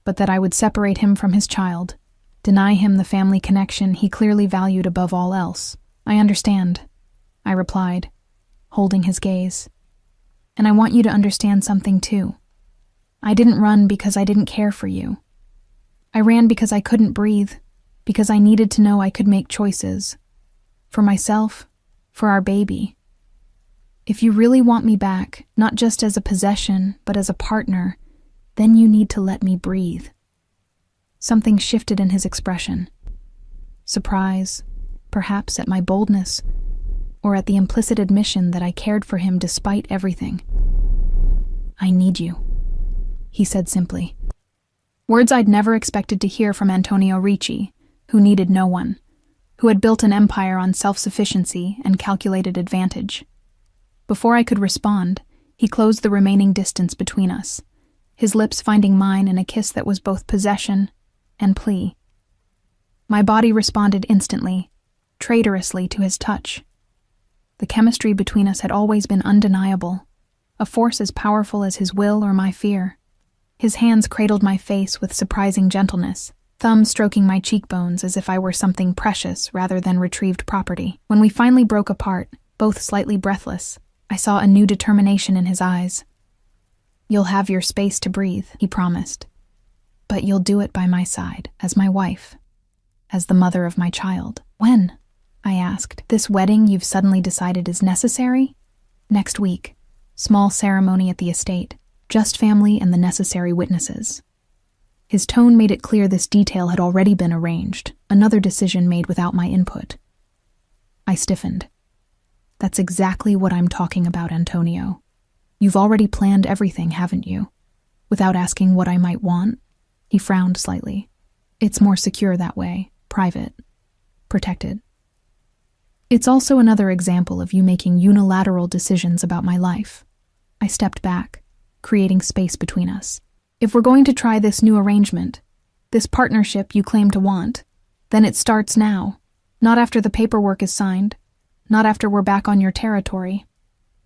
But that I would separate him from his child, deny him the family connection he clearly valued above all else. "I understand," I replied, holding his gaze. "And I want you to understand something too. I didn't run because I didn't care for you. I ran because I couldn't breathe, because I needed to know I could make choices. For myself, for our baby. If you really want me back, not just as a possession, but as a partner, then you need to let me breathe." Something shifted in his expression. Surprise, perhaps at my boldness, or at the implicit admission that I cared for him despite everything. "I need you," he said simply. Words I'd never expected to hear from Antonio Ricci, who needed no one, who had built an empire on self-sufficiency and calculated advantage. Before I could respond, he closed the remaining distance between us, his lips finding mine in a kiss that was both possession and plea. My body responded instantly, traitorously to his touch. The chemistry between us had always been undeniable, a force as powerful as his will or my fear. His hands cradled my face with surprising gentleness, thumbs stroking my cheekbones as if I were something precious rather than retrieved property. When we finally broke apart, both slightly breathless, I saw a new determination in his eyes. "You'll have your space to breathe," he promised. "But you'll do it by my side, as my wife, as the mother of my child." "When?" I asked. "This wedding you've suddenly decided is necessary?" "Next week. Small ceremony at the estate. Just family and the necessary witnesses." His tone made it clear this detail had already been arranged, another decision made without my input. I stiffened. "That's exactly what I'm talking about, Antonio. You've already planned everything, haven't you? Without asking what I might want?" He frowned slightly. "It's more secure that way, private, protected. It's also another example of you making unilateral decisions about my life." I stepped back, creating space between us. "If we're going to try this new arrangement, this partnership you claim to want, then it starts now, not after the paperwork is signed, not after we're back on your territory.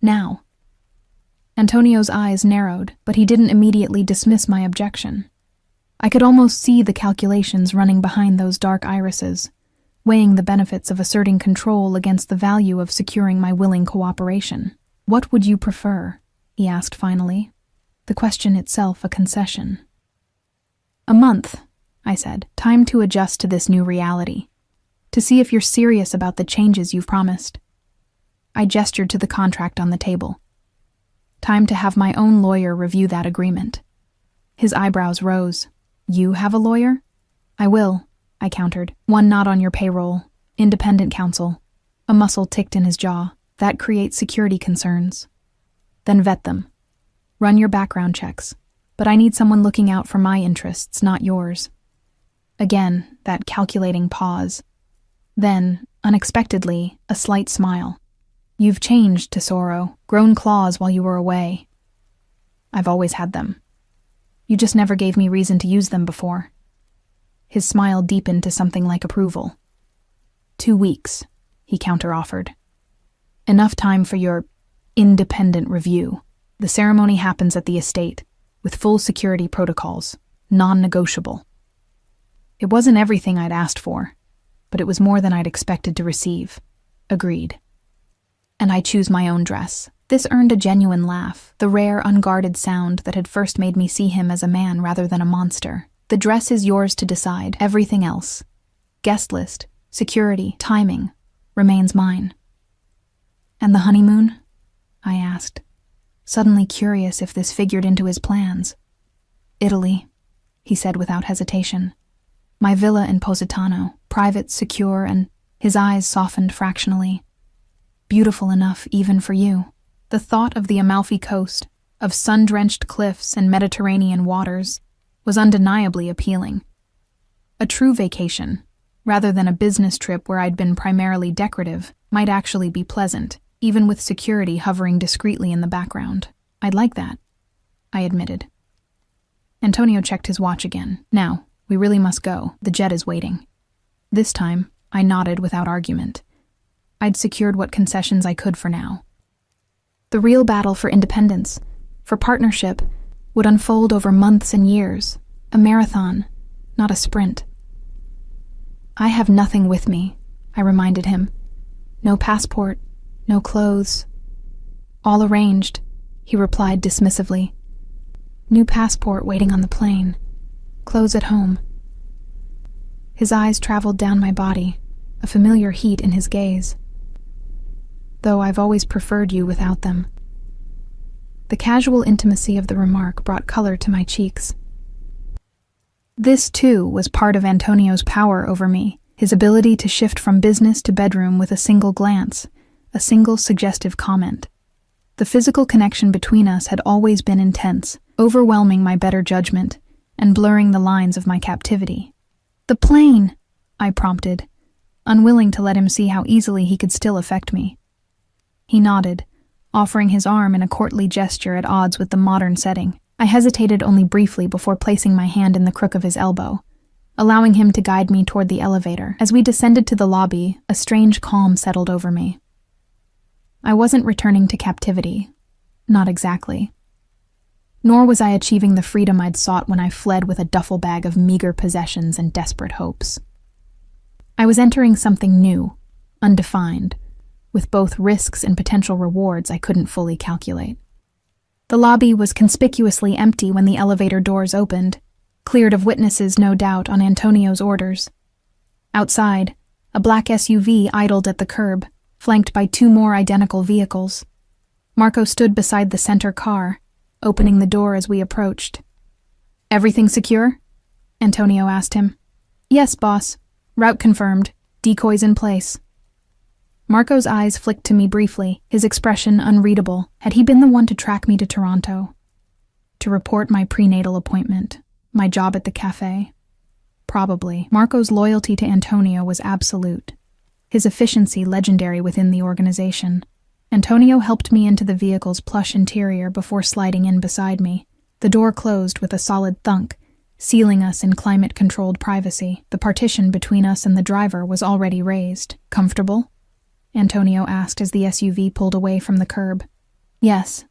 Now." Antonio's eyes narrowed, but he didn't immediately dismiss my objection. I could almost see the calculations running behind those dark irises, weighing the benefits of asserting control against the value of securing my willing cooperation. "What would you prefer?" he asked finally, the question itself a concession. "A month," I said. "Time to adjust to this new reality, to see if you're serious about the changes you've promised." I gestured to the contract on the table. "Time to have my own lawyer review that agreement." His eyebrows rose. "You have a lawyer?" "I will," I countered. "One not on your payroll. Independent counsel." A muscle ticked in his jaw. "That creates security concerns." "Then vet them. Run your background checks. But I need someone looking out for my interests, not yours." Again, that calculating pause. Then, unexpectedly, a slight smile. "You've changed, Tesoro, grown claws while you were away." "I've always had them. You just never gave me reason to use them before." His smile deepened to something like approval. 2 weeks, he counter-offered. "Enough time for your independent review. The ceremony happens at the estate, with full security protocols, non-negotiable." It wasn't everything I'd asked for, but it was more than I'd expected to receive. Agreed. "And I choose my own dress." This earned a genuine laugh, the rare, unguarded sound that had first made me see him as a man rather than a monster. "The dress is yours to decide. Everything else, guest list, security, timing, remains mine." "And the honeymoon?" I asked, suddenly curious if this figured into his plans. "Italy," he said without hesitation. My villa in Positano, private, secure, and his eyes softened fractionally. Beautiful enough even for you. The thought of the Amalfi Coast, of sun-drenched cliffs and Mediterranean waters, was undeniably appealing. A true vacation, rather than a business trip where I'd been primarily decorative, might actually be pleasant, even with security hovering discreetly in the background. I'd like that, I admitted. Antonio checked his watch again. Now, we really must go. The jet is waiting. This time, I nodded without argument. I'd secured what concessions I could for now. The real battle for independence, for partnership, would unfold over months and years. A marathon, not a sprint. I have nothing with me, I reminded him. No passport, no clothes. All arranged, he replied dismissively. New passport waiting on the plane. Clothes at home. His eyes traveled down my body, a familiar heat in his gaze. Though I've always preferred you without them. The casual intimacy of the remark brought color to my cheeks. This, too, was part of Antonio's power over me, his ability to shift from business to bedroom with a single glance, a single suggestive comment. The physical connection between us had always been intense, overwhelming my better judgment and blurring the lines of my captivity. The plane, I prompted, unwilling to let him see how easily he could still affect me. He nodded, offering his arm in a courtly gesture at odds with the modern setting. I hesitated only briefly before placing my hand in the crook of his elbow, allowing him to guide me toward the elevator. As we descended to the lobby, a strange calm settled over me. I wasn't returning to captivity. Not exactly. Nor was I achieving the freedom I'd sought when I fled with a duffel bag of meager possessions and desperate hopes. I was entering something new, undefined, with both risks and potential rewards I couldn't fully calculate. The lobby was conspicuously empty when the elevator doors opened, cleared of witnesses, no doubt, on Antonio's orders. Outside, a black SUV idled at the curb, flanked by two more identical vehicles. Marco stood beside the center car, opening the door as we approached. "Everything secure?" Antonio asked him. "Yes, boss. Route confirmed. Decoys in place." Marco's eyes flicked to me briefly, his expression unreadable. Had he been the one to track me to Toronto? To report my prenatal appointment? My job at the cafe? Probably. Marco's loyalty to Antonio was absolute. His efficiency legendary within the organization. Antonio helped me into the vehicle's plush interior before sliding in beside me. The door closed with a solid thunk, sealing us in climate-controlled privacy. The partition between us and the driver was already raised. "Comfortable?" Antonio asked as the SUV pulled away from the curb. "Yes,"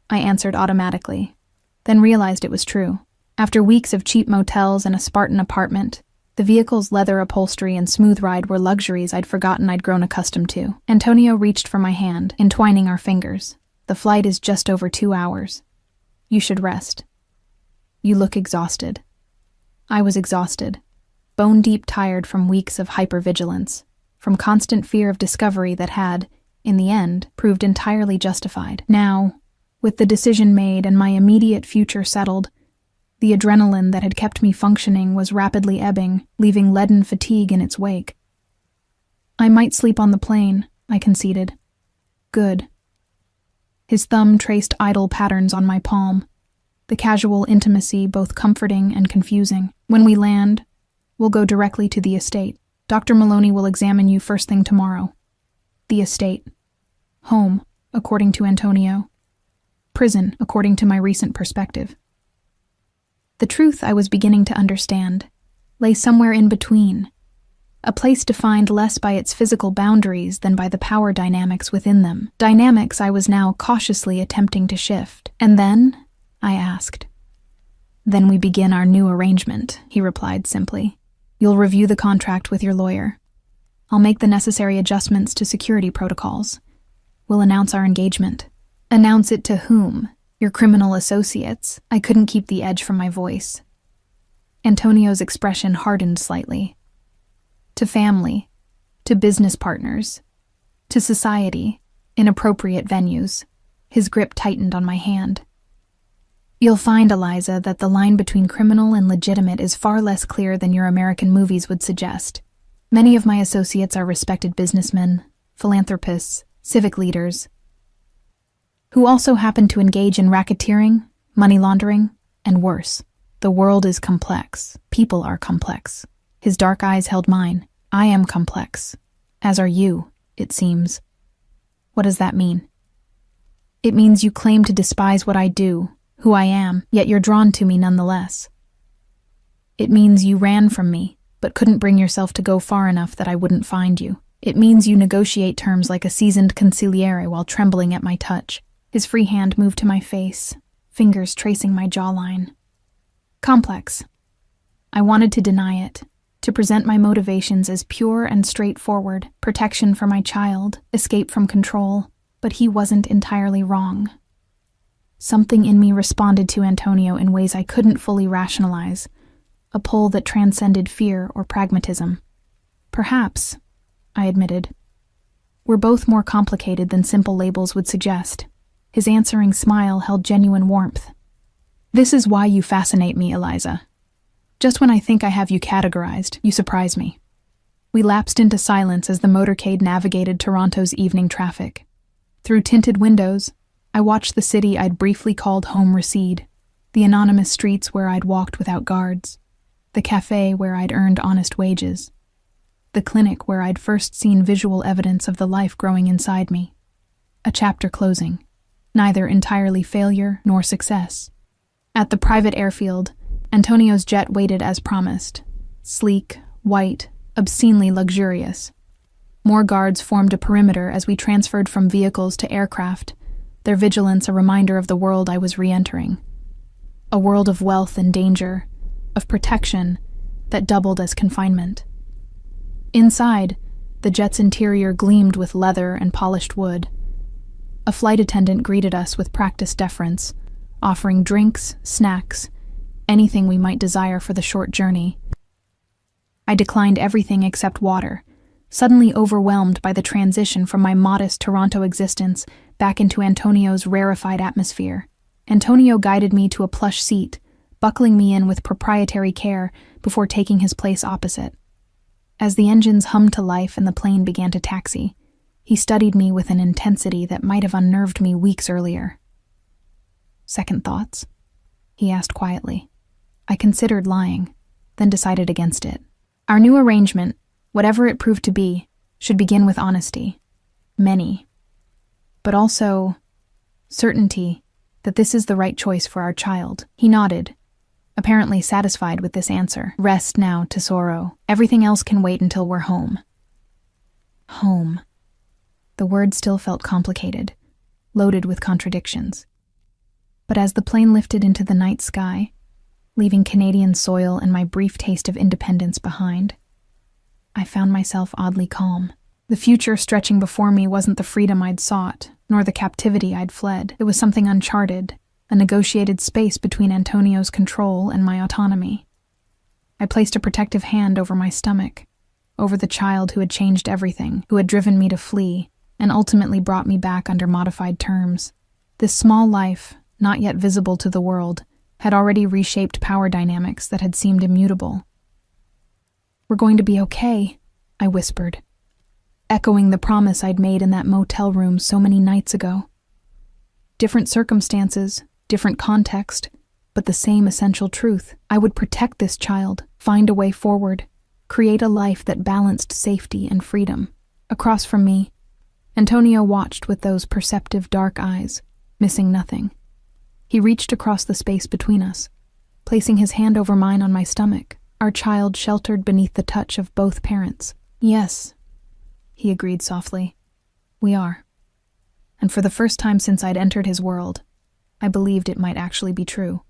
I answered automatically, then realized it was true. After weeks of cheap motels and a Spartan apartment, the vehicle's leather upholstery and smooth ride were luxuries I'd forgotten I'd grown accustomed to. Antonio reached for my hand, entwining our fingers. "The flight is just over 2 hours. You should rest. You look exhausted." I was exhausted, bone-deep tired from weeks of hypervigilance, from constant fear of discovery that had, in the end, proved entirely justified. Now, with the decision made and my immediate future settled, the adrenaline that had kept me functioning was rapidly ebbing, leaving leaden fatigue in its wake. "I might sleep on the plane," I conceded. "Good." His thumb traced idle patterns on my palm, the casual intimacy both comforting and confusing. "When we land, we'll go directly to the estate. Dr. Maloney will examine you first thing tomorrow." The estate. Home, according to Antonio. Prison, according to my recent perspective. The truth I was beginning to understand lay somewhere in between, a place defined less by its physical boundaries than by the power dynamics within them, dynamics I was now cautiously attempting to shift. "And then?" I asked. "Then we begin our new arrangement," he replied simply. "You'll review the contract with your lawyer. I'll make the necessary adjustments to security protocols. We'll announce our engagement." "Announce it to whom? Your criminal associates?" I couldn't keep the edge from my voice. Antonio's expression hardened slightly. "To family, to business partners, to society, in appropriate venues." His grip tightened on my hand. You'll find, Eliza, that the line between criminal and legitimate is far less clear than your American movies would suggest. Many of my associates are respected businessmen, philanthropists, civic leaders, who also happen to engage in racketeering, money laundering, and worse. The world is complex. People are complex. His dark eyes held mine. I am complex. As are you, it seems. What does that mean? It means you claim to despise what I do, who I am, yet you're drawn to me nonetheless. It means you ran from me, but couldn't bring yourself to go far enough that I wouldn't find you. It means you negotiate terms like a seasoned consigliere while trembling at my touch. His free hand moved to my face, fingers tracing my jawline. Complex. I wanted to deny it, to present my motivations as pure and straightforward, protection for my child, escape from control, but he wasn't entirely wrong. Something in me responded to Antonio in ways I couldn't fully rationalize, a pull that transcended fear or pragmatism. Perhaps, I admitted. We're both more complicated than simple labels would suggest. His answering smile held genuine warmth. This is why you fascinate me, Eliza. Just when I think I have you categorized, you surprise me. We lapsed into silence as the motorcade navigated Toronto's evening traffic. Through tinted windows, I watched the city I'd briefly called home recede, the anonymous streets where I'd walked without guards, the cafe where I'd earned honest wages, the clinic where I'd first seen visual evidence of the life growing inside me. A chapter closing, neither entirely failure nor success. At the private airfield, Antonio's jet waited as promised, sleek, white, obscenely luxurious. More guards formed a perimeter as we transferred from vehicles to aircraft, their vigilance a reminder of the world I was re-entering. A world of wealth and danger, of protection that doubled as confinement. Inside, the jet's interior gleamed with leather and polished wood. A flight attendant greeted us with practiced deference, offering drinks, snacks, anything we might desire for the short journey. I declined everything except water, suddenly overwhelmed by the transition from my modest Toronto existence back into Antonio's rarefied atmosphere. Antonio guided me to a plush seat, buckling me in with proprietary care before taking his place opposite. As the engines hummed to life and the plane began to taxi, he studied me with an intensity that might have unnerved me weeks earlier. Second thoughts? He asked quietly. I considered lying, then decided against it. Our new arrangement, whatever it proved to be, should begin with honesty. Many. But also certainty that this is the right choice for our child. He nodded, apparently satisfied with this answer. Rest now, tesoro. Everything else can wait until we're home. Home. The word still felt complicated, loaded with contradictions. But as the plane lifted into the night sky, leaving Canadian soil and my brief taste of independence behind, I found myself oddly calm. The future stretching before me wasn't the freedom I'd sought, nor the captivity I'd fled. It was something uncharted, a negotiated space between Antonio's control and my autonomy. I placed a protective hand over my stomach, over the child who had changed everything, who had driven me to flee, and ultimately brought me back under modified terms. This small life, not yet visible to the world, had already reshaped power dynamics that had seemed immutable. We're going to be okay, I whispered, echoing the promise I'd made in that motel room so many nights ago. Different circumstances, different context, but the same essential truth. I would protect this child, find a way forward, create a life that balanced safety and freedom. Across from me, Antonio watched with those perceptive dark eyes, missing nothing. He reached across the space between us, placing his hand over mine on my stomach, our child sheltered beneath the touch of both parents. Yes, he agreed softly. We are. And for the first time since I'd entered his world, I believed it might actually be true.